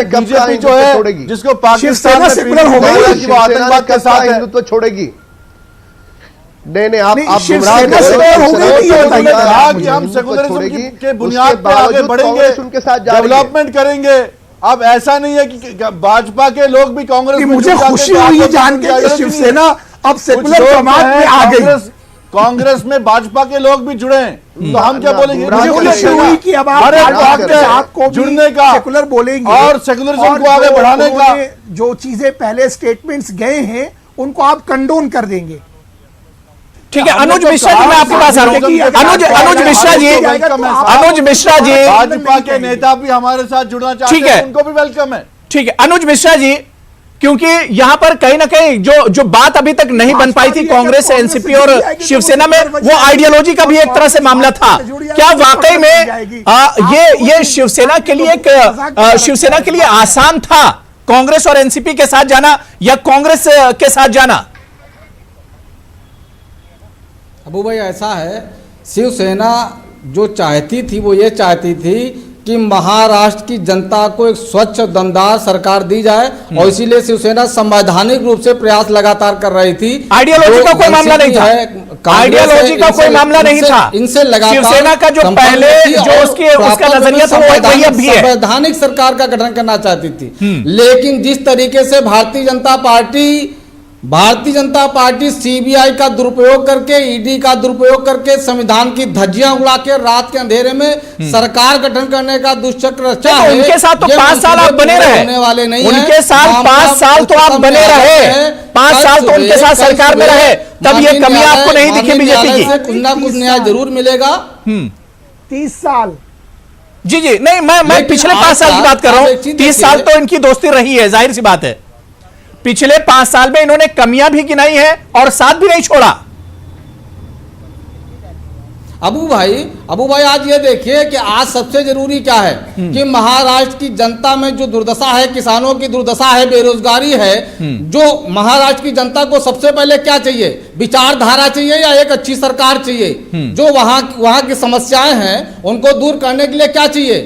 बीजेपी जो है जिसको पाकिस्तान में सेकुलर हो गई, वो आतंकवाद के साथ हिंदुत्व छोड़ेगी। नहीं आप कहा कि हम सेकुलरिज्म के बुनियाद पर आगे बढ़ेंगे, उनके साथ डेवलपमेंट करेंगे। अब ऐसा नहीं है कि भाजपा के लोग भी कांग्रेस में, मुझे खुशी हुई जान के कि शिवसेना अब सेकुलर जमात में आ गई। कांग्रेस में भाजपा के लोग भी जुड़े हैं, तो हम क्या बोलेंगे? मुझे खुशी हुई कि अब आप जुड़ने का सेकुलर बोलेंगे और सेकुलरिज्म को आगे बढ़ाने का। जो चीजें पहले स्टेटमेंट्स गए हैं उनको आप कंडोन कर देंगे। ठीक है, अनुज मिश्रा जी मैं आपके पास आ रहा हूँ। अनुज मिश्रा जी, भाजपा के नेता भी हमारे साथ जुड़ना चाहते हैं, उनको भी वेलकम है। ठीक है अनुज मिश्रा जी, क्योंकि यहां पर कहीं ना कहीं जो बात अभी तक नहीं बन पाई थी कांग्रेस, एनसीपी और शिवसेना में, वो आइडियोलॉजी का भी एक तरह से मामला था। क्या वाकई में ये शिवसेना के लिए आसान था कांग्रेस और एनसीपी के साथ जाना या कांग्रेस के साथ जाना? अबू भाई ऐसा है, शिवसेना जो चाहती थी वो ये चाहती थी कि महाराष्ट्र की जनता को एक स्वच्छ दमदार सरकार दी जाए, और इसीलिए शिवसेना संवैधानिक रूप से प्रयास लगातार कर रही थी। आइडियोलॉजी का कोई मामला नहीं था, आइडियोलॉजी का कोई मामला नहीं था। इनसे लगातार शिवसेना का जो पहले जो उसका नजरिया था वो भी है, संवैधानिक सरकार का गठन करना चाहती थी। लेकिन जिस तरीके से भारतीय जनता पार्टी सीबीआई का दुरुपयोग करके, ईडी का दुरुपयोग करके, संविधान की धज्जियां उड़ा के रात के अंधेरे में सरकार गठन करने का दुष्चक्र रचा है। उनके साथ तो 5 साल आप बने रहे, होने वाले नहीं उनके साथ 5 साल तो आप बने रहे, 5 साल तो उनके साथ सरकार में रहे, तब ये कमी आपको नहीं दिखी बीजेपी की? कुछ ना कुछ न्याय जरूर मिलेगा। 30 साल जी नहीं, मैं पिछले 5 साल की बात कर रहा हूं। 30 साल तो इनकी दोस्ती रही है, जाहिर सी बात है। पिछले 5 साल में इन्होंने कमियां भी गिनाई है और साथ भी नहीं छोड़ा। अबू भाई आज ये देखिए कि आज सबसे जरूरी क्या है कि महाराष्ट्र की जनता में जो दुर्दशा है, किसानों की दुर्दशा है, बेरोजगारी है, जो महाराष्ट्र की जनता को सबसे पहले क्या चाहिए? विचारधारा चाहिए या एक अच्छी सरकार चाहिए? जो वहां की समस्याएं हैं उनको दूर करने के लिए क्या चाहिए?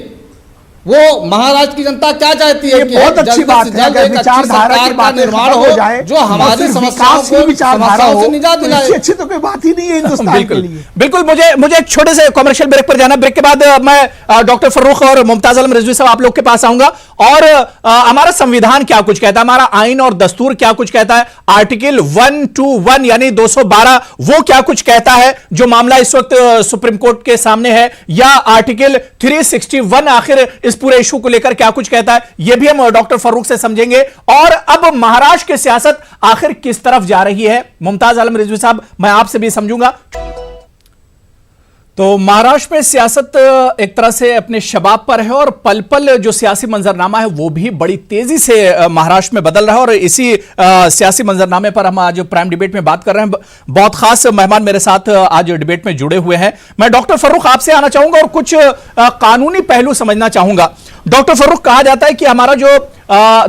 वो महाराष्ट्र की जनता क्या चाहती है कि बहुत अच्छी बात है अगर विचारधारा की बात निर्माण हो जाए, जो हमारी समस्याओं से निजात दिलाए। अच्छी तो कोई बात ही नहीं है हिंदुस्तान के लिए। बिल्कुल। मुझे एक छोटे से कमर्शियल ब्रेक पर जाना। ब्रेक के बाद मैं डॉक्टर फर्रुख और मुमताज आलम रिजवी साहब आप लोग के पास आऊंगा, और हमारा संविधान क्या कुछ कहता है, हमारा आईन और दस्तूर क्या कुछ कहता है, आर्टिकल 121 यानी 212 वो क्या कुछ कहता है जो मामला इस वक्त सुप्रीम कोर्ट के सामने है, या आर्टिकल 361 आखिर इस पूरे इशू को लेकर क्या कुछ कहता है, यह भी हम डॉक्टर फर्रुख से समझेंगे। और अब महाराष्ट्र की सियासत आखिर किस तरफ जा रही है, मुमताज आलम रिजवी साहब मैं आपसे भी समझूंगा। तो महाराष्ट्र में सियासत एक तरह से अपने शबाब पर है, और पल पल जो सियासी मंजरनामा है वो भी बड़ी तेजी से महाराष्ट्र में बदल रहा है। और इसी सियासी मंजरनामे पर हम आज प्राइम डिबेट में बात कर रहे हैं। बहुत खास मेहमान मेरे साथ आज डिबेट में जुड़े हुए हैं। मैं डॉक्टर फर्रुख आपसे आना चाहूंगा और कुछ कानूनी पहलू समझना चाहूंगा। डॉक्टर फर्रुख, कहा जाता है कि हमारा जो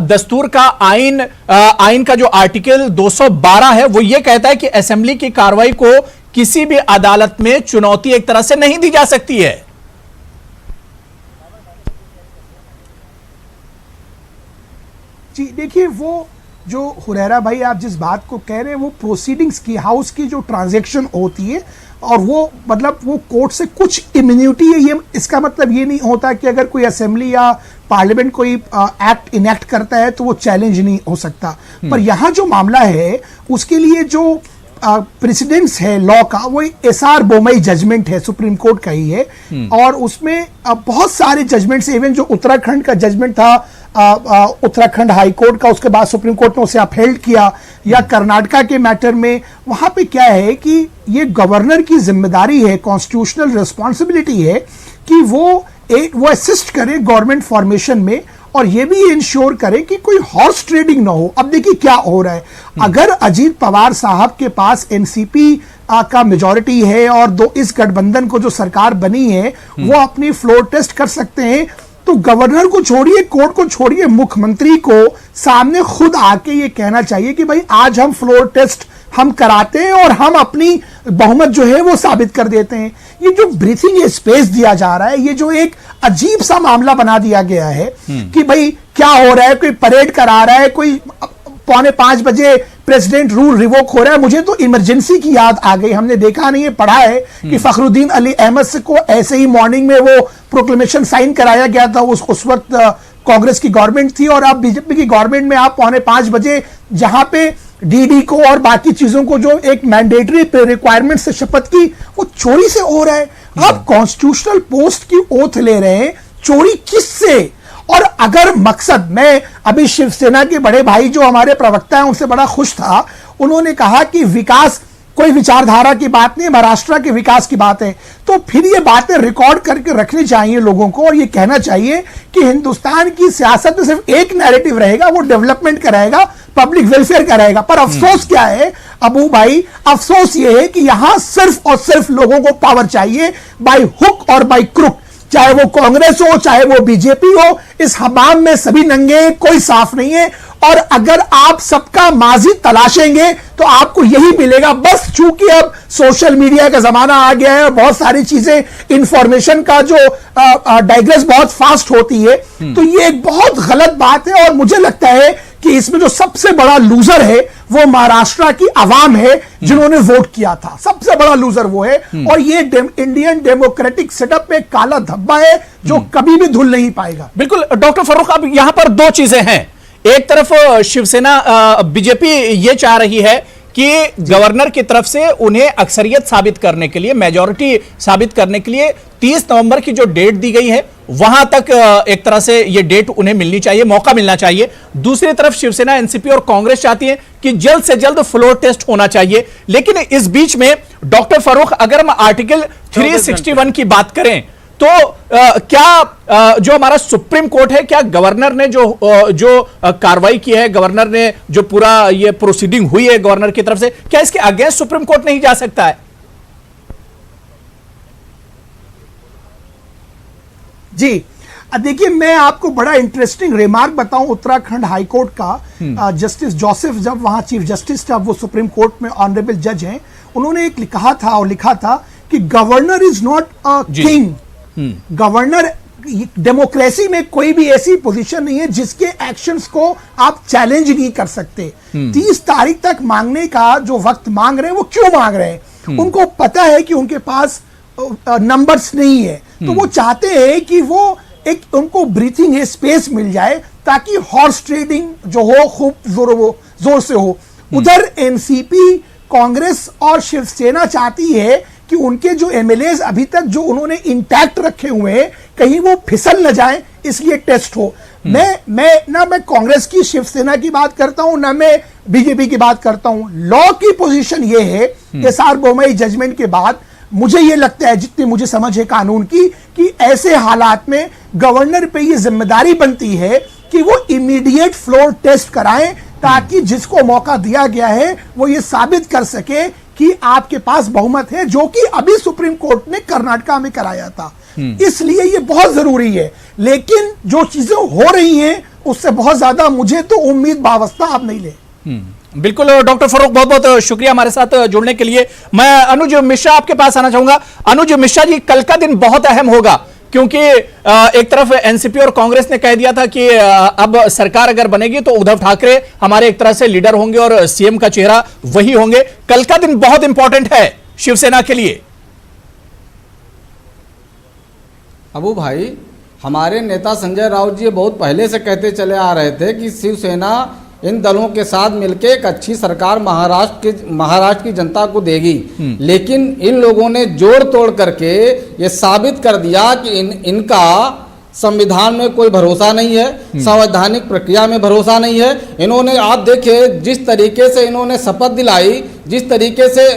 दस्तूर का आईन का जो आर्टिकल 212 है वो ये कहता है कि असेंबली की कार्रवाई को किसी भी अदालत में चुनौती एक तरह से नहीं दी जा सकती है। जी देखिए, वो जो हुरैरा भाई आप जिस बात को कह रहे हैं वो प्रोसीडिंग्स की, हाउस की जो ट्रांजैक्शन होती है, और वो मतलब वो कोर्ट से कुछ इम्यूनिटी है। ये इसका मतलब ये नहीं होता कि अगर कोई असेंबली या पार्लियामेंट कोई एक्ट इनेक्ट करता है तो वो चैलेंज नहीं हो सकता। पर यहाँ जो मामला है उसके लिए जो प्रेसिडेंट्स है लॉ का, वो एसआर बोमई जजमेंट है, सुप्रीम कोर्ट का ही है, और उसमें बहुत सारे जजमेंट्स, इवन जो उत्तराखंड का जजमेंट था उत्तराखंड हाई कोर्ट का, उसके बाद सुप्रीम कोर्ट ने उसे अपहेल्ड किया, या कर्नाटका के मैटर में, वहां पे क्या है कि ये गवर्नर की जिम्मेदारी है, कॉन्स्टिट्यूशनल रिस्पॉन्सिबिलिटी है कि वो असिस्ट करे गवर्नमेंट फॉर्मेशन में, और ये भी इंश्योर करें कि कोई हॉर्स ट्रेडिंग ना हो। अब देखिए क्या हो रहा है, अगर अजीत पवार साहब के पास एनसीपी का मेजॉरिटी है और इस गठबंधन को जो सरकार बनी है वो अपनी फ्लोर टेस्ट कर सकते हैं, तो गवर्नर को छोड़िए, कोर्ट को छोड़िए, मुख्यमंत्री को सामने खुद आके ये कहना चाहिए कि भाई आज हम फ्लोर टेस्ट हम कराते हैं और हम अपनी बहुमत जो है वो साबित कर देते हैं। ये जो ब्रीथिंग स्पेस दिया जा रहा है, ये जो एक अजीब सा मामला बना दिया गया है कि भाई क्या हो रहा है, कोई परेड करा रहा है, कोई 4:45 बजे प्रेसिडेंट रूल रिवोक हो रहा है। मुझे तो इमरजेंसी की याद आ गई। हमने देखा नहीं है, पढ़ा है कि फखरुद्दीन अली अहमद को ऐसे ही मॉर्निंग में वो प्रोक्लेमेशन साइन कराया गया था। उस वक्त कांग्रेस की गवर्नमेंट थी, और अब बीजेपी की गवर्नमेंट में आप 4:45 बजे जहां पे डीडी को और बाकी चीजों को जो एक मैंडेटरी रिक्वायरमेंट से शपथ की, वो चोरी से हो रहा है। आप कॉन्स्टिट्यूशनल पोस्ट की ओथ ले रहे हैं, चोरी किससे? और अगर मकसद, मैं अभी शिवसेना के बड़े भाई जो हमारे प्रवक्ता हैं उनसे बड़ा खुश था, उन्होंने कहा कि विकास कोई विचारधारा की बात नहीं, महाराष्ट्र के विकास की बात है। तो फिर ये बातें रिकॉर्ड करके रखनी चाहिए लोगों को, और ये कहना चाहिए कि हिंदुस्तान की सियासत में सिर्फ एक नैरेटिव रहेगा, वो डेवलपमेंट का रहेगा, पब्लिक वेलफेयर का रहेगा। पर अफसोस क्या है अबू भाई, अफसोस ये है कि यहां सिर्फ और सिर्फ लोगों को पावर चाहिए बाय हुक और बाय क्रुक, चाहे वो कांग्रेस हो चाहे वो बीजेपी हो। इस हमाम में सभी नंगे, कोई साफ नहीं है। और अगर आप सबका माजी तलाशेंगे तो आपको यही मिलेगा। बस चूंकि अब सोशल मीडिया का जमाना आ गया है और बहुत सारी चीजें, इंफॉर्मेशन का जो डाइग्रेस बहुत फास्ट होती है, तो ये एक बहुत गलत बात है। और मुझे लगता है कि इसमें जो सबसे बड़ा लूजर है वो महाराष्ट्र की आवाम है, जिन्होंने वोट किया था। सबसे बड़ा लूजर वो है। और ये इंडियन डेमोक्रेटिक सेटअप पे काला धब्बा है जो कभी भी धुल नहीं पाएगा। बिल्कुल डॉक्टर फर्रुख, अब यहां पर दो चीजें हैं। एक तरफ शिवसेना बीजेपी ये चाह रही है कि गवर्नर की तरफ से उन्हें अक्सरियत साबित करने के लिए, मेजॉरिटी साबित करने के लिए 30 नवंबर की जो डेट दी गई है वहां तक एक तरह से ये डेट उन्हें मिलनी चाहिए, मौका मिलना चाहिए। दूसरी तरफ शिवसेना, एनसीपी और कांग्रेस चाहती है कि जल्द से जल्द फ्लोर टेस्ट होना चाहिए। लेकिन इस बीच में डॉक्टर फर्रुख, अगर हम आर्टिकल 361 की बात करें तो क्या जो हमारा सुप्रीम कोर्ट है, क्या गवर्नर ने जो कार्रवाई की है, गवर्नर ने जो पूरा ये प्रोसीडिंग हुई है गवर्नर की तरफ से, क्या इसके अगेंस्ट सुप्रीम कोर्ट नहीं जा सकता है? जी देखिए, मैं आपको बड़ा इंटरेस्टिंग रिमार्क बताऊं उत्तराखंड हाईकोर्ट का। जस्टिस जोसेफ जब वहां चीफ जस्टिस थे, अब वो सुप्रीम कोर्ट में ऑनरेबल जज हैं, उन्होंने एक कहा था और लिखा था कि governor is not a king. Governor, democracy में कोई भी ऐसी पोजीशन नहीं है जिसके एक्शंस को आप चैलेंज नहीं कर सकते। 30 तारीख तक मांगने का जो वक्त मांग रहे हैं, वो क्यों मांग रहे हैं? उनको पता है कि उनके पास नंबर्स नहीं है, तो वो चाहते हैं कि वो एक उनको ब्रीथिंग स्पेस मिल जाए ताकि हॉर्स ट्रेडिंग जो हो खूब जोर से हो। उधर एनसीपी, कांग्रेस और शिवसेना चाहती है कि उनके जो एमएलएज अभी तक जो उन्होंने इंटैक्ट रखे हुए हैं, कहीं वो फिसल न जाए, इसलिए टेस्ट हो। मैं कांग्रेस की, शिवसेना की बात करता हूं, ना मैं बीजेपी की बात करता हूं। लॉ की पोजीशन ये है एसआर बोमई जजमेंट के बाद, मुझे ये लगता है, जितनी मुझे समझ है कानून की, कि ऐसे हालात में गवर्नर पे ये जिम्मेदारी बनती है कि वो इमीडिएट फ्लोर टेस्ट कराएं, ताकि जिसको मौका दिया गया है वो ये साबित कर सके कि आपके पास बहुमत है, जो कि अभी सुप्रीम कोर्ट ने कर्नाटका में कराया था। इसलिए ये बहुत जरूरी है। लेकिन जो चीजें हो रही हैं उससे बहुत ज्यादा मुझे तो उम्मीद वाबस्ता आप नहीं ले। बिल्कुल डॉक्टर फर्रुख, बहुत बहुत शुक्रिया हमारे साथ जुड़ने के लिए। मैं अनुज मिश्रा आपके पास आना चाहूंगा। अनुज मिश्रा जी, कल का दिन बहुत अहम होगा, क्योंकि एक तरफ एनसीपी और कांग्रेस ने कह दिया था कि अब सरकार अगर बनेगी तो उद्धव ठाकरे हमारे एक तरह से लीडर होंगे और सीएम का चेहरा वही होंगे। कल का दिन बहुत इंपॉर्टेंट है शिवसेना के लिए। अबू भाई, हमारे नेता संजय राउत जी बहुत पहले से कहते चले आ रहे थे कि शिवसेना इन दलों के साथ मिलकर एक अच्छी सरकार महाराष्ट्र की जनता को देगी। लेकिन इन लोगों ने जोड़ तोड़ करके ये साबित कर दिया कि इनका संविधान में कोई भरोसा नहीं है, संवैधानिक प्रक्रिया में भरोसा नहीं है। इन्होंने, आप देखिए जिस तरीके से इन्होंने शपथ दिलाई, जिस तरीके से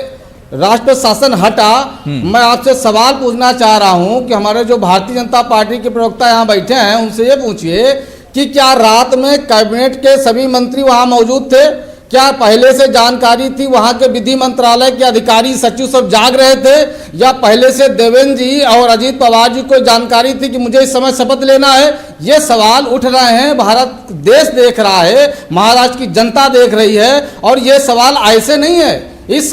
राष्ट्र शासन हटा। मैं आपसे सवाल पूछना चाह रहा हूं कि हमारे जो भारतीय जनता पार्टी के प्रवक्ता यहाँ बैठे हैं, उनसे ये पूछिए कि क्या रात में कैबिनेट के सभी मंत्री वहां मौजूद थे? क्या पहले से जानकारी थी, वहां के विधि मंत्रालय के अधिकारी सचिव सब जाग रहे थे, या पहले से देवेंद्र जी और अजीत पवार जी को जानकारी थी कि मुझे इस समय शपथ लेना है? ये सवाल उठ रहे हैं। भारत देश देख रहा है, महाराष्ट्र की जनता देख रही है, और ये सवाल ऐसे नहीं है। इस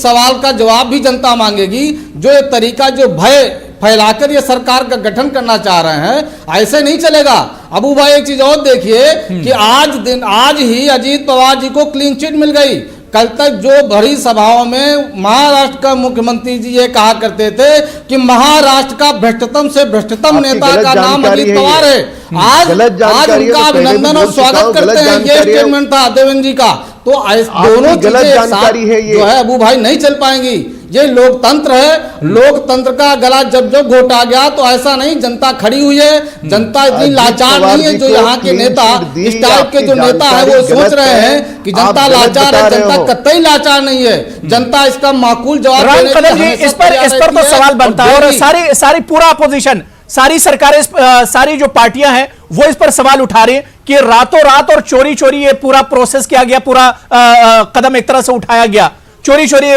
सवाल का जवाब भी जनता मांगेगी। जो ये तरीका, जो भय फैलाकर ये सरकार का गठन करना चाह रहे हैं, ऐसे नहीं चलेगा। अबू भाई, एक चीज और देखिए कि आज ही अजीत पवार जी को क्लीन चिट मिल गई। कल तक जो बड़ी सभाओं में महाराष्ट्र का मुख्यमंत्री जी ये कहा करते थे कि महाराष्ट्र का भ्रष्टतम से भ्रष्टतम नेता का नाम अजीत पवार है। आज उनका अभिनंदन और स्वागत करते हैं। ये स्टेटमेंट था देवेंद्र जी का। तो दोनों चीजें एक साथ जो है अबू भाई नहीं चल पाएंगी। ये लोकतंत्र है। लोकतंत्र का गला जब जब घोटा गया तो ऐसा नहीं, जनता खड़ी हुई है, जनता इतनी लाचार नहीं है। जो यहाँ के नेता, इस टाइप के जो नेता है वो सोच रहे हैं कि जनता लाचार है, जनता कतई लाचार नहीं है। जनता इसका माकूल जवाब राम देने के कदम लिए जी, हमेशा इस पर तैयार तो रहती सवाल बनता है, और देगी। सारी पूरा अपोजिशन, सारी सरकारें, सारी जो पार्टियां हैं वो इस पर सवाल उठा रही हैं कि रातों रात और चोरी चोरी ये पूरा प्रोसेस किया गया, पूरा कदम एक तरह से उठाया गया, चोरी चोरी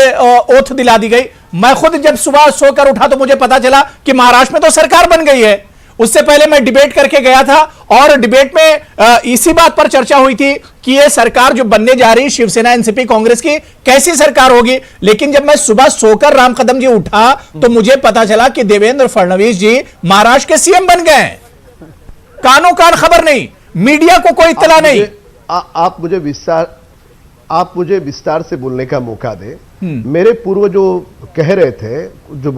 ओथ दिला दी गई। मैं खुद जब सुबह सोकर उठा तो मुझे पता चला कि महाराष्ट्र में तो सरकार बन गई है। उससे पहले मैं डिबेट करके गया था और डिबेट में इसी बात पर चर्चा हुई थी कि यह सरकार जो बनने जा रही शिवसेना एनसीपी कांग्रेस की कैसी सरकार होगी। लेकिन जब मैं सुबह सोकर राम कदम जी उठा तो मुझे पता चला कि देवेंद्र फडणवीस जी महाराष्ट्र के सीएम बन गए हैं। कानो कान खबर नहीं, मीडिया को कोई इत्तला नहीं। आप मुझे विस्तार से बोलने का मौका दे। मेरे पूर्व जो कह रहे थे, जो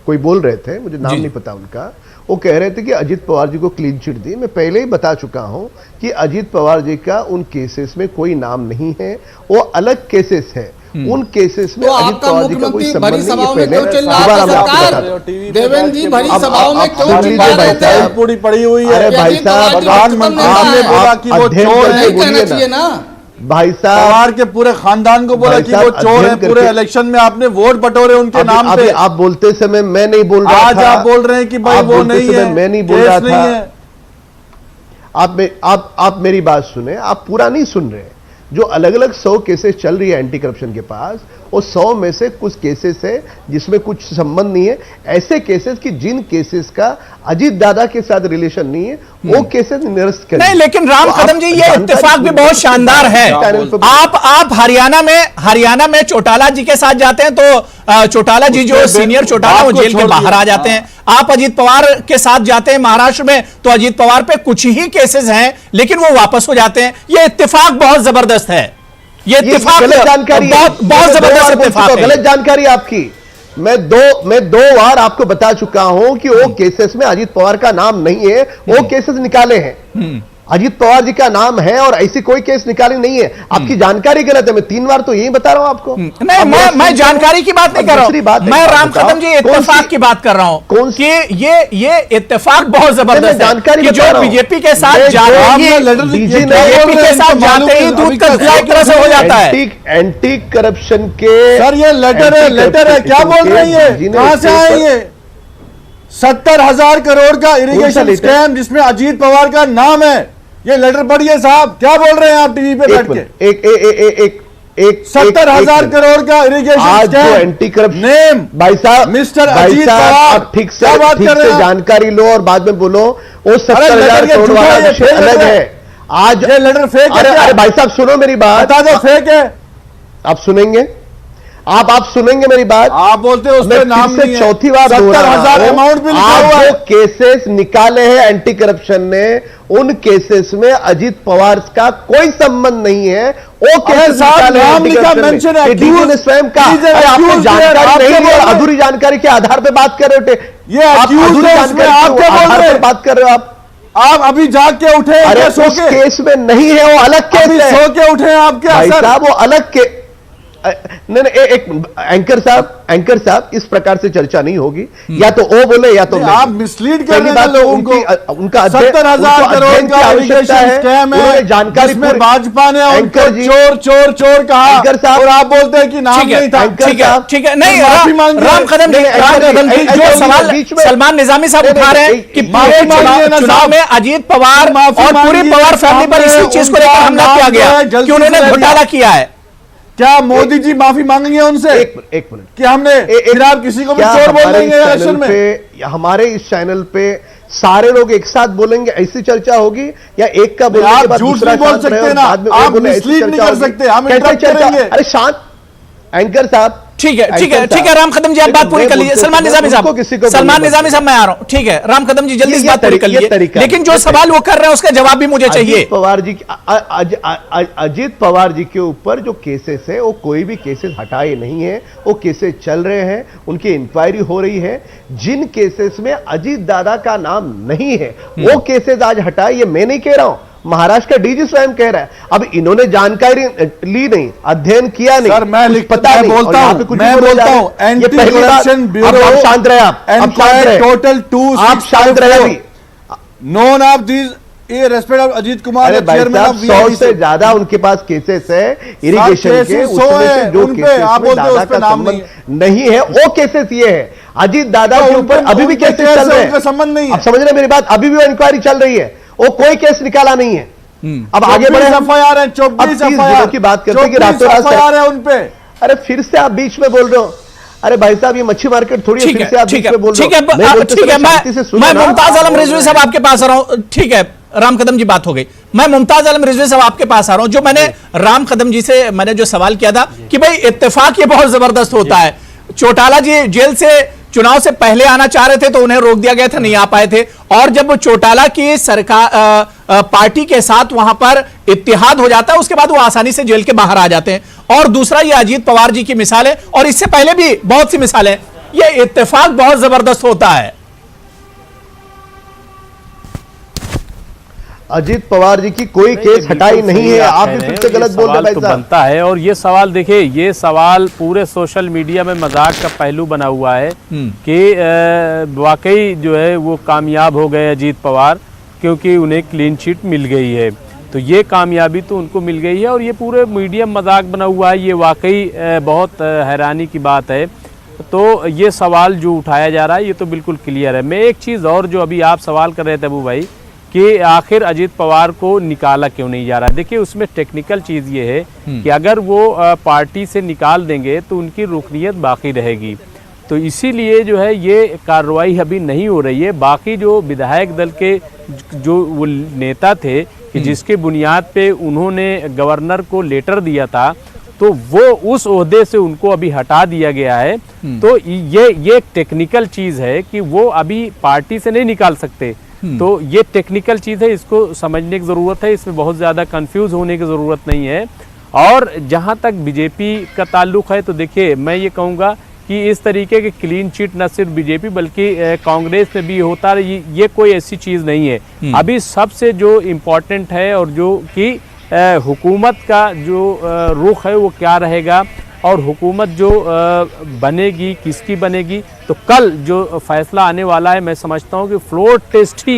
कोई बोल रहे थे, मुझे नाम नहीं पता उनका, वो कह रहे थे कि अजीत पवार जी को क्लीन चिट दी। मैं पहले ही बता चुका हूं कि अजीत पवार जी का उन केसेस में कोई नाम नहीं है, वो अलग केसेस है। उन केसेस में तो अजीत आपका पवार जी का कोई मुख्यमंत्री संबंध भरी नहीं सभाओं है। में क्यों चिल्ला रहा है सरकार? देवेंद्र जी भरी सभाओं में क्यों चिल्ला रहे थे? पूरी पड़ी हुई है। अरे भाई साहब, प्रधानमंत्री ने बोला कि वो चोर है, कहना चाहिए ना भाई साहब। पवार के पूरे खानदान को बोला कि वो चोर है। पूरे इलेक्शन में आपने वोट बटोरे उनके नाम पे। आप बोलते समय मैं नहीं बोल रहा था। आज आप बोल रहे हैं कि भाई वो नहीं है, मैं नहीं बोल रहा था। आप मेरी बात सुने, आप पूरा नहीं सुन रहे। जो अलग अलग 100 केसेस चल रही है एंटी करप्शन के पास, वो 100 में से कुछ केसेस है जिसमें कुछ संबंध नहीं है। ऐसे केसेस कि जिन केसेस का अजीत दादा के साथ रिलेशन नहीं है, वो केसेस निरस्त करें। नहीं, लेकिन राम कदम जी ये इत्तेफाक भी बहुत शानदार है। आप हरियाणा में चौटाला जी के साथ जाते हैं तो चौटाला जी जो सीनियर चौटाला वो जेल के बाहर आ जाते हैं। आप अजीत पवार के साथ जाते हैं महाराष्ट्र में तो अजीत पवार पे कुछ ही केसेस हैं लेकिन वो वापस हो जाते हैं। ये इत्तेफाक बहुत जबरदस्त है। ये इत्तेफाक गलत जानकारी, बहुत जबरदस्त इत्तेफाक है। गलत जानकारी आपकी। मैं दो बार आपको बता चुका हूं कि वो केसेस में अजीत पवार का नाम नहीं है, वो केसेस निकाले हैं। अजीत पवार जी का नाम है और ऐसी कोई केस निकाली नहीं है। आपकी जानकारी गलत है। मैं 3 बार तो यही बता रहा हूं आपको। नहीं, मैं जानकारी की बात नहीं कर रहा हूं। मैं राम कदम जी इत्तेफाक की बात कर रहा हूं कि ये इत्तेफाक बहुत जबरदस्त है कि जो बीजेपी के साथ जाते ही दूध का धुआं एक तरह से हो जाता है। एंटी करप्शन के सर ये लेटर है, क्या बोल रही है? कहां से आए ये? 70,000 करोड़ का इरिगेशन स्कैम जिसमें अजीत पवार का नाम है। ये लेटर पढ़िए साहब, क्या बोल रहे हैं आप टीवी पे बैठ के? एक 70,000 करोड़ का इरिगेशन आज जो स्कैम एंटी करप्शन नेम भाई साहब, मिस्टर अजीत पवार, ठीक क्या बात कर रहे हैं? जानकारी लो और बाद में बोलो। वो 70,000 लेटर करोड़ झूठा वाला है, विषय फेक अलग है। है। आज ये लेटर फेक है क्या? अरे भाई साहब सुनो मेरी बात। बता दो फेक है। आप सुनेंगे, आप सुनेंगे मेरी बात। आप बोलते हो उसमें नाम नहीं है। चौथी बार 70,000 अमाउंट भी लिखा हुआ है। जो केसेस निकाले हैं एंटी करप्शन ने, उन केसेस में अजीत पवार का कोई संबंध नहीं है। वो केसेस निकाले हैं नाम लिखा, मेंशन है, डीजी ने स्वयं का। आपको जानकारी नहीं है और अधूरी जानकारी के आधार पर बात कर रहे हो। ये अधूरी जानकारी आप क्या बोल रहे हैं? बात कर रहे हो आप अभी जाग के उठे? अरे उस केस में नहीं है, वो अलग केस है। सो के उठे हैं आप क्या? भाई साहब वो अलग के नहीं, एक एंकर साहब इस प्रकार से चर्चा नहीं होगी। या तो वो बोले या तो आप मिसलीड कर रहे हैं लोगों को। उनका 70,000 करोड़ का इरिगेशन स्कैम है, जानकारी जिसमें भाजपा ने उनको चोर कहा और आप बोलते हैं कि नाम नहीं था। ठीक है, नहीं राम कदम जी जो सवाल सलमान निजामी साहब उठा रहे हैं कि चुनाव में अजीत पवार और पूरी पवार फैमिली पर इसी चीज को लेकर हमला किया गया कि उन्होंने घोटाला किया है। क्या मोदी जी माफी मांगेंगे उनसे? एक मिनट, कि हमने फिर आप किसी को भी चोर बोल देंगे इलेक्शन में? हमारे इस चैनल पे सारे लोग एक साथ बोलेंगे, ऐसी चर्चा होगी? या एक का बोलने के बाद दूसरा नहीं बोल सकते ना, आप मिसलीड नहीं कर सकते, हम इंटरप्ट करेंगे। अरे शांत एंकर साहब, ठीक है राम कदम जी आप बात पूरी कर लीजिए। सलमान निजामी साहब मैं आ रहा हूं। ठीक है राम कदम जी जल्दी इस बात पूरी कर लीजिए। लेकिन जो सवाल वो कर रहे हैं उसका जवाब भी मुझे चाहिए। अजीत पवार जी के ऊपर जो केसेस है वो कोई भी केसेस हटाए नहीं है, वो केसेस चल रहे हैं, उनकी इंक्वायरी हो रही है। जिन केसेस में अजीत दादा का नाम नहीं है वो केसेस आज हटाए, ये मैं नहीं कह रहा हूं, महाराष्ट्र का डीजी स्वयं कह रहा है। अब इन्होंने जानकारी ली नहीं, अध्ययन किया नहीं, सर, मैं कुछ पता नहीं, बोलता और हूं, यहाँ पे कुछ मैं भी बोला जा बोलता रहा है। हूं, ये एंटी पहली बात। करप्शन ब्यूरो, अब शांत रहे, आप शांत रहे, टोटल 2 आप शांत रहे अभी। नोन ऑफ दीज ये रेस्पेक्ट ऑफ अजीत कुमार, अरे भाई चेयरमैन साहब, ऑफ 100 से ज्यादा उनके पास केसेस है इरिगेशन के, केसेस उसमें से है, जो उन पे केसेस आप में बोलते हो दादा उस पे का नाम संबंध नहीं है, वो केसेस ये है अजीत दादा तो के ऊपर अभी भी उनके केसेस केस चल से रहे उनका हैं। संबंध नहीं है। अब समझ रहे मेरी बात, अभी भी इंक्वायरी चल रही है, वो कोई केस निकाला नहीं है। अब आगे बढ़े, FIR है, 24 FIR की बात करते हैं कि रातों रात FIR है उन पे। अरे फिर से आप बीच में बोल रहे हो। अरे भाई साहब, ये मच्छी मार्केट थोड़ी है, ठीक फिर है, से आप ठीक बीच है, में बोल रहे ठीक है, हो। मैं बोलते ठीक है, समय शांति से सुनो मैं ना। मुमताज आलम रिजवी साहब आपके पास आ रहा हूं। ठीक है, राम कदम जी बात हो गई, मैं मुमताज आलम रिजवी साहब आपके पास आ रहा हूं। जो मैंने राम कदम जी से मैंने जो सवाल किया था कि भाई इत्तेफाक ये बहुत जबरदस्त होता है, चौटाला जी जेल से चुनाव से पहले आना चाह रहे थे तो उन्हें रोक दिया गया था, नहीं आ पाए थे, और जब चौटाला की सरकार पार्टी के साथ वहां पर इत्तेहाद हो जाता है उसके बाद वो आसानी से जेल के बाहर आ जाते हैं। और दूसरा ये अजीत पवार जी की मिसाल है, और इससे पहले भी बहुत सी मिसालें, ये इत्तेफाक बहुत जबरदस्त होता है। अजीत पवार जी की कोई केस हटाई नहीं है, आप भी फिर से गलत बोल रहे हैं भाई तो साहब। बनता है, और ये सवाल देखिए, ये सवाल पूरे सोशल मीडिया में मजाक का पहलू बना हुआ है कि वाकई जो है वो कामयाब हो गए अजीत पवार, क्योंकि उन्हें क्लीन चिट मिल गई है। तो ये कामयाबी तो उनको मिल गई है, और ये पूरे मीडिया में मजाक बना हुआ है, ये वाकई बहुत हैरानी की बात है। तो ये सवाल जो उठाया जा रहा है ये तो बिल्कुल क्लियर है। मैं एक चीज़ और, जो अभी आप सवाल कर रहे थे अबू भाई, कि आखिर अजीत पवार को निकाला क्यों नहीं जा रहा है। देखिए, उसमें टेक्निकल चीज़ ये है कि अगर वो पार्टी से निकाल देंगे तो उनकी रुकनीत बाकी रहेगी, तो इसीलिए जो है ये कार्रवाई अभी नहीं हो रही है। बाकी जो विधायक दल के जो वो नेता थे कि जिसके बुनियाद पे उन्होंने गवर्नर को लेटर दिया था, तो वो उस ओहदे से उनको अभी हटा दिया गया है। तो ये एक टेक्निकल चीज़ है कि वो अभी पार्टी से नहीं निकाल सकते। तो ये टेक्निकल चीज़ है, इसको समझने की ज़रूरत है, इसमें बहुत ज़्यादा कंफ्यूज होने की ज़रूरत नहीं है। और जहाँ तक बीजेपी का ताल्लुक़ है, तो देखिए, मैं ये कहूँगा कि इस तरीके के क्लीन चिट न सिर्फ बीजेपी बल्कि कांग्रेस में भी होता है, ये कोई ऐसी चीज़ नहीं है। अभी सबसे जो इम्पोर्टेंट है और जो कि हुकूमत का जो रुख है वो क्या रहेगा, और हुकूमत जो बनेगी किसकी बनेगी, तो कल जो फैसला आने वाला है, मैं समझता हूँ कि फ्लोर टेस्ट ही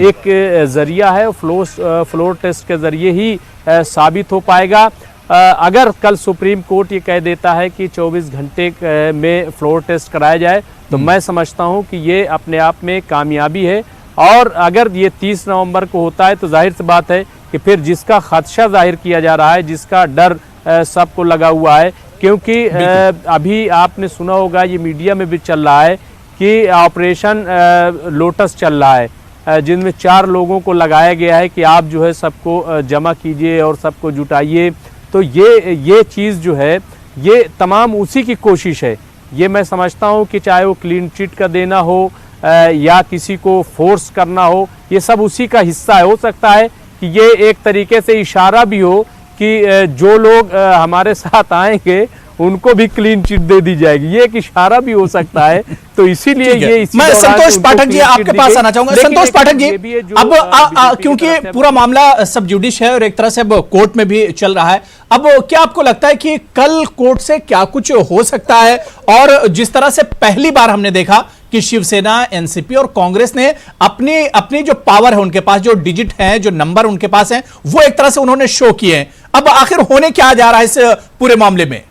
एक ज़रिया है, फ्लोर टेस्ट के ज़रिए ही साबित हो पाएगा। अगर कल सुप्रीम कोर्ट ये कह देता है कि 24 घंटे में फ्लोर टेस्ट कराया जाए, तो मैं समझता हूँ कि ये अपने आप में कामयाबी है। और अगर ये 30 नवंबर को होता है तो जाहिर सी बात है कि फिर जिसका खदशा जाहिर किया जा रहा है, जिसका डर सबको लगा हुआ है, क्योंकि अभी आपने सुना होगा, ये मीडिया में भी चल रहा है कि ऑपरेशन लोटस चल रहा है, जिनमें 4 लोगों को लगाया गया है कि आप जो है सबको जमा कीजिए और सबको जुटाइए। तो ये चीज़ जो है ये तमाम उसी की कोशिश है। ये मैं समझता हूँ कि चाहे वो क्लीन चिट का देना हो या किसी को फोर्स करना हो, ये सब उसी का हिस्सा है। हो सकता है कि ये एक तरीके से इशारा भी हो कि जो लोग हमारे साथ आएंगे उनको भी क्लीन चिट दे दी जाएगी, ये एक इशारा भी हो सकता है। तो इसीलिए ये मैं संतोष पाठक जी आपके पास आना चाहूंगा। संतोष पाठक जी, अब क्योंकि पूरा मामला सब जुडिश है और एक तरह से अब कोर्ट में भी चल रहा है, अब क्या आपको लगता है कि कल कोर्ट से क्या कुछ हो सकता है? और जिस तरह से पहली बार हमने देखा कि शिवसेना, एनसीपी और कांग्रेस ने अपनी जो पावर है उनके पास, जो डिजिट है, जो नंबर उनके पास है, वो एक तरह से उन्होंने शो किए हैं। अब आखिर होने क्या जा रहा है इस पूरे मामले में?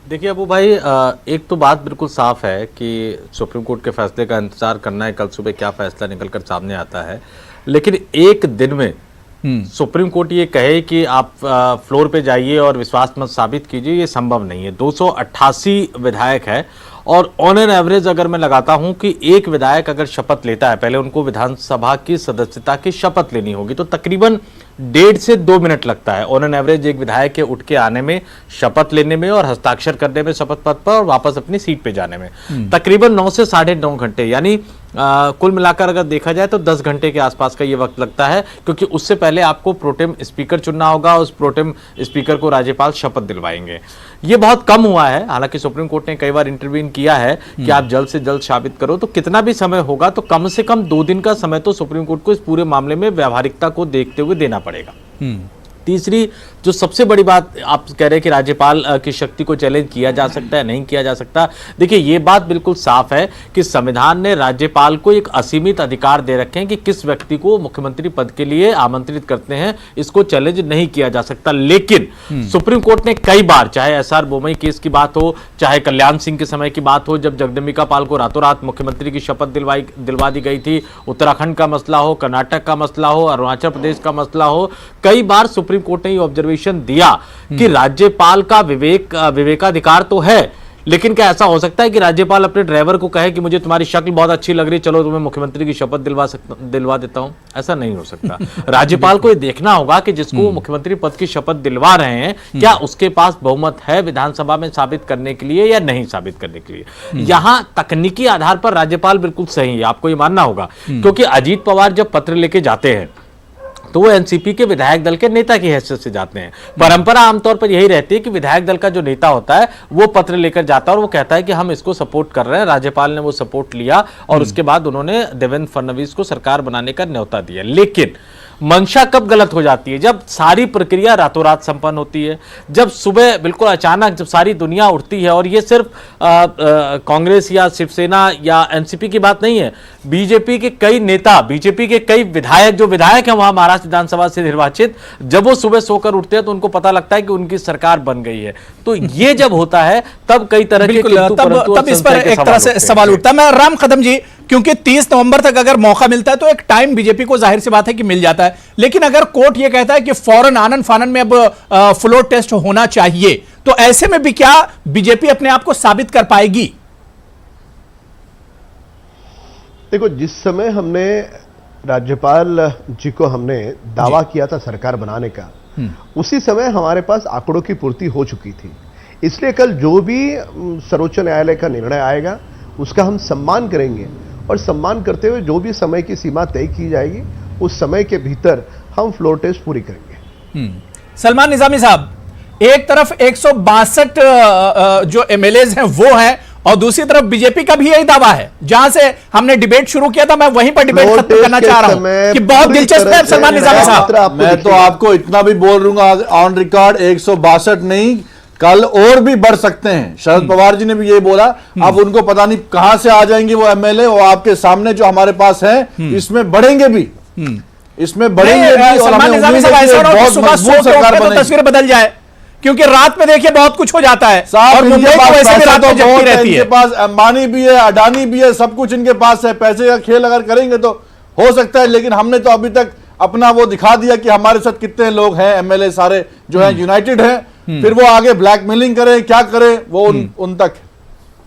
देखिए अबू भाई, एक तो बात बिल्कुल साफ है कि सुप्रीम कोर्ट के फैसले का इंतजार करना है, कल सुबह क्या फैसला निकलकर सामने आता है। लेकिन एक दिन में सुप्रीम कोर्ट ये कहे कि आप फ्लोर पे जाइए और विश्वास मत साबित कीजिए, ये संभव नहीं है। 288 विधायक है, और ऑन एन एवरेज अगर मैं लगाता हूं कि एक विधायक अगर शपथ लेता है, पहले उनको विधानसभा की सदस्यता की शपथ लेनी होगी, तो तकरीबन 1.5 से 2 मिनट लगता है ऑन एन एवरेज एक विधायक के उठ के आने में, शपथ लेने में और हस्ताक्षर करने में शपथ पत्र पर, और वापस अपनी सीट पे जाने में तकरीबन 9 से 9.5 घंटे। यानी कुल मिलाकर अगर देखा जाए तो 10 घंटे के आसपास का ये वक्त लगता है, क्योंकि उससे पहले आपको प्रोटेम स्पीकर चुनना होगा, उस प्रोटेम स्पीकर को राज्यपाल शपथ दिलवाएंगे। ये बहुत कम हुआ है, हालांकि सुप्रीम कोर्ट ने कई बार इंटरवीन किया है कि आप जल्द से जल्द साबित करो, तो कितना भी समय होगा तो कम से कम 2 दिन का समय तो सुप्रीम कोर्ट को इस पूरे मामले में व्यावहारिकता को देखते हुए देना पड़ेगा। तीसरी जो सबसे बड़ी बात आप कह रहे हैं कि राज्यपाल की शक्ति को चैलेंज किया जा सकता है, नहीं किया जा सकता। देखिए ये बात बिल्कुल साफ है कि संविधान ने राज्यपाल को एक असीमित अधिकार दे रखे हैं कि किस व्यक्ति को मुख्यमंत्री पद के लिए आमंत्रित करते हैं, इसको चैलेंज नहीं किया जा सकता। लेकिन सुप्रीम कोर्ट ने कई बार, चाहे एसआर बोमई केस की बात हो, चाहे कल्याण सिंह के समय की बात हो, जब जगदम्बिका पाल को रातों रात मुख्यमंत्री की शपथ दिलवा दी गई थी, उत्तराखंड का मसला हो, कर्नाटक का मसला हो, अरुणाचल प्रदेश का मसला हो, कई बार सुप्रीम कोर्ट ने ये ऑब्जर्वेशन दिया कि राज्यपाल का विवेकाधिकार तो है, लेकिन क्या ऐसा हो सकता है कि राज्यपाल अपने ड्राइवर को कहे कि मुझे तुम्हारी शक्ल बहुत अच्छी लग रही, चलो तुम्हें मुख्यमंत्री की शपथ दिलवा देता हूं? ऐसा नहीं हो सकता। राज्यपाल को ये देखना होगा कि जिसको वो मुख्यमंत्री पद की शपथ दिलवा रहे हैं, क्या उसके पास बहुमत है विधानसभा में साबित करने के लिए या नहीं साबित करने के लिए। यहां तकनीकी आधार पर राज्यपाल बिल्कुल सही है, आपको ये मानना होगा, क्योंकि अजीत पवार जब पत्र लेके जाते हैं तो वो एनसीपी के विधायक दल के नेता की हैसियत से जाते हैं। परंपरा आमतौर पर यही रहती है कि विधायक दल का जो नेता होता है वो पत्र लेकर जाता है और वो कहता है कि हम इसको सपोर्ट कर रहे हैं। राज्यपाल ने वो सपोर्ट लिया और उसके बाद उन्होंने देवेंद्र फडणवीस को सरकार बनाने का न्योता दिया। लेकिन मंशा कब गलत हो जाती है? जब सारी प्रक्रिया रातों रात संपन्न होती है, जब सुबह बिल्कुल अचानक जब सारी दुनिया उठती है। और ये सिर्फ कांग्रेस या शिवसेना या एनसीपी की बात नहीं है, बीजेपी के कई नेता, बीजेपी के कई विधायक, जो विधायक हैं वहां महाराष्ट्र विधानसभा से निर्वाचित, जब वो सुबह सोकर उठते हैं तो उनको पता लगता है कि उनकी सरकार बन गई है। तो ये जब होता है तब कई तरह के तब इस पर एक तरह से सवाल उठता है। मैं राम कदम जी, क्योंकि 30 नवंबर तक अगर मौका मिलता है तो एक टाइम बीजेपी को जाहिर सी बात है कि मिल जाता है, लेकिन अगर कोर्ट यह कहता है कि फौरन आनन फानन में अब फ्लोर टेस्ट होना चाहिए, तो ऐसे में भी क्या बीजेपी अपने आप को साबित कर पाएगी? देखो, जिस समय हमने राज्यपाल जी को हमने दावा किया था सरकार बनाने का, उसी समय हमारे पास आंकड़ों की पूर्ति हो चुकी थी। इसलिए कल जो भी सर्वोच्च न्यायालय का निर्णय आएगा उसका हम सम्मान करेंगे, और सम्मान करते हुए जो भी समय की सीमा तय की जाएगी उस समय के भीतर हम फ्लोर टेस्ट पूरी करेंगे। सलमान निजामी साहब, एक तरफ 162 जो एमएलएज हैं वो हैं, और दूसरी तरफ बीजेपी का भी यही दावा है। जहां से हमने डिबेट शुरू किया था, मैं वहीं पर डिबेट खत्म करना चाह रहा हूं कि बहुत दिलचस्प है सलमान निजामी साहब। मैं तो आपको इतना भी बोल दूंगा ऑन रिकॉर्ड, 162 नहीं, कल और भी बढ़ सकते हैं। शरद पवार जी ने भी ये बोला। अब उनको पता नहीं कहां से आ जाएंगे वो एमएलए, वो आपके सामने जो हमारे पास है इसमें बढ़ेंगे भी, इसमें बढ़ेंगे भी, और हमें उम्मीद है कि बहुत मजबूत सरकार बनेगी। तस्वीर बदल जाए, क्योंकि रात में देखिए बहुत कुछ हो जाता है और मुंबई इनके को पास वैसे भी रात पैसा में तो जगती बहुत है, रहती है। इनके पास अंबानी भी है, अडानी भी है, सब कुछ इनके पास है। पैसे का खेल अगर करेंगे तो हो सकता है, लेकिन हमने तो अभी तक अपना वो दिखा दिया कि हमारे साथ कितने लोग हैं, एमएलए सारे जो है यूनाइटेड हैं। फिर वो आगे ब्लैकमेलिंग करे, क्या करे, वो उन तक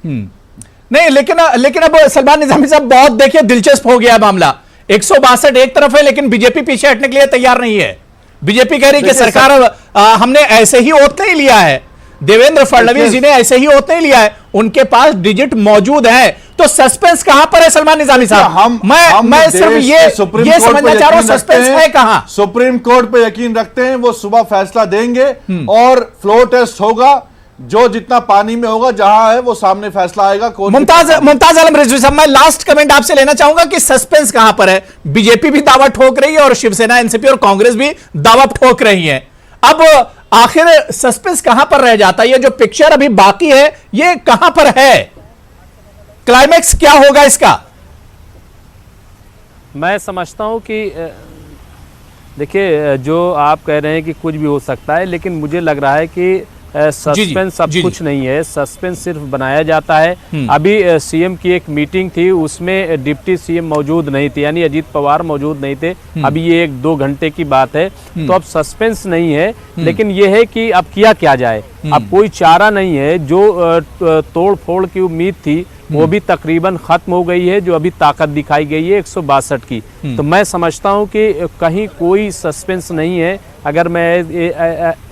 नहीं। लेकिन अब सलमान निजामी साहब, बहुत देखिए दिलचस्प हो गया मामला। 162 एक तरफ है, लेकिन बीजेपी पीछे हटने के लिए तैयार नहीं है। बीजेपी कह रही कि सरकार हमने ऐसे ही ओत नहीं लिया है, देवेंद्र फडणवीस जी ने ऐसे ही ओत नहीं लिया है, उनके पास डिजिट मौजूद है। तो सस्पेंस कहां पर है सलमान निजामी साहब? मैं सिर्फ ये समझना चाह रहा हूं, सस्पेंस है कहां? सुप्रीम कोर्ट पे यकीन रखते हैं, वो सुबह फैसला देंगे और फ्लोर टेस्ट होगा। जो जितना पानी में होगा, जहां है वो सामने फैसला आएगा। मुमताज आलम रिजवी साहब, मैं लास्ट कमेंट आपसे लेना चाहूंगा कि सस्पेंस कहां पर है? बीजेपी भी दावा ठोक रही है और शिवसेना, एनसीपी और कांग्रेस भी दावा ठोक रही है। अब आखिर सस्पेंस कहां पर रह जाता है? ये जो पिक्चर अभी बाकी है, ये कहां पर है? क्लाइमैक्स क्या होगा इसका? मैं समझता हूं कि देखिए, जो आप कह रहे हैं कि कुछ भी हो सकता है, लेकिन मुझे लग रहा है कि सस्पेंस सब कुछ नहीं है। सस्पेंस सिर्फ बनाया जाता है। अभी सीएम की एक मीटिंग थी, उसमें डिप्टी सीएम मौजूद नहीं थे, यानी अजीत पवार मौजूद नहीं थे। अभी ये 1-2 घंटे की बात है, तो अब सस्पेंस नहीं है। लेकिन ये है कि अब किया क्या जाए, अब कोई चारा नहीं है। जो तोड़ फोड़ की उम्मीद थी वो भी तकरीबन खत्म हो गई है। जो अभी ताकत दिखाई गई है 162 की, तो मैं समझता हूं कि कहीं कोई सस्पेंस नहीं है। अगर मैं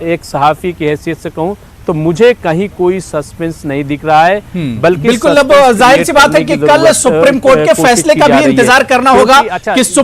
एक सहाफ़ी की हैसियत से कहूं तो मुझे कहीं कोई सस्पेंस नहीं दिख रहा है, बल्कि बिल्कुल। अब suspense जाहिर सी create बात है करने कि की कल जरूरत, सुप्रीम कोर्ट के कोशिश फैसले की का जा भी रही है। इंतजार करना क्योंकि, होगा अच्छा, कि जो-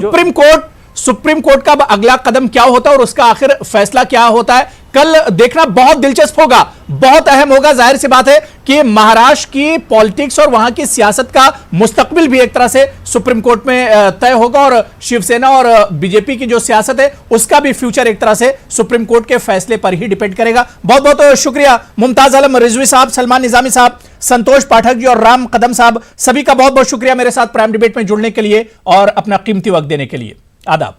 सुप्रीम कोर्ट का अगला कदम क्या होता है और उसका आखिर फैसला क्या होता है, कल देखना बहुत दिलचस्प होगा, बहुत अहम होगा। जाहिर सी बात है कि महाराष्ट्र की पॉलिटिक्स और वहां की सियासत का मुस्तकबिल भी एक तरह से सुप्रीम कोर्ट में तय होगा और शिवसेना और बीजेपी की जो सियासत है उसका भी फ्यूचर एक तरह से सुप्रीम कोर्ट के फैसले पर ही डिपेंड करेगा। बहुत बहुत शुक्रिया मुमताज आलम रिजवी साहब, सलमान निजामी साहब, संतोष पाठक जी और राम कदम साहब, सभी का बहुत बहुत शुक्रिया मेरे साथ प्राइम डिबेट में जुड़ने के लिए और अपना कीमती वक्त देने के लिए। आदाब।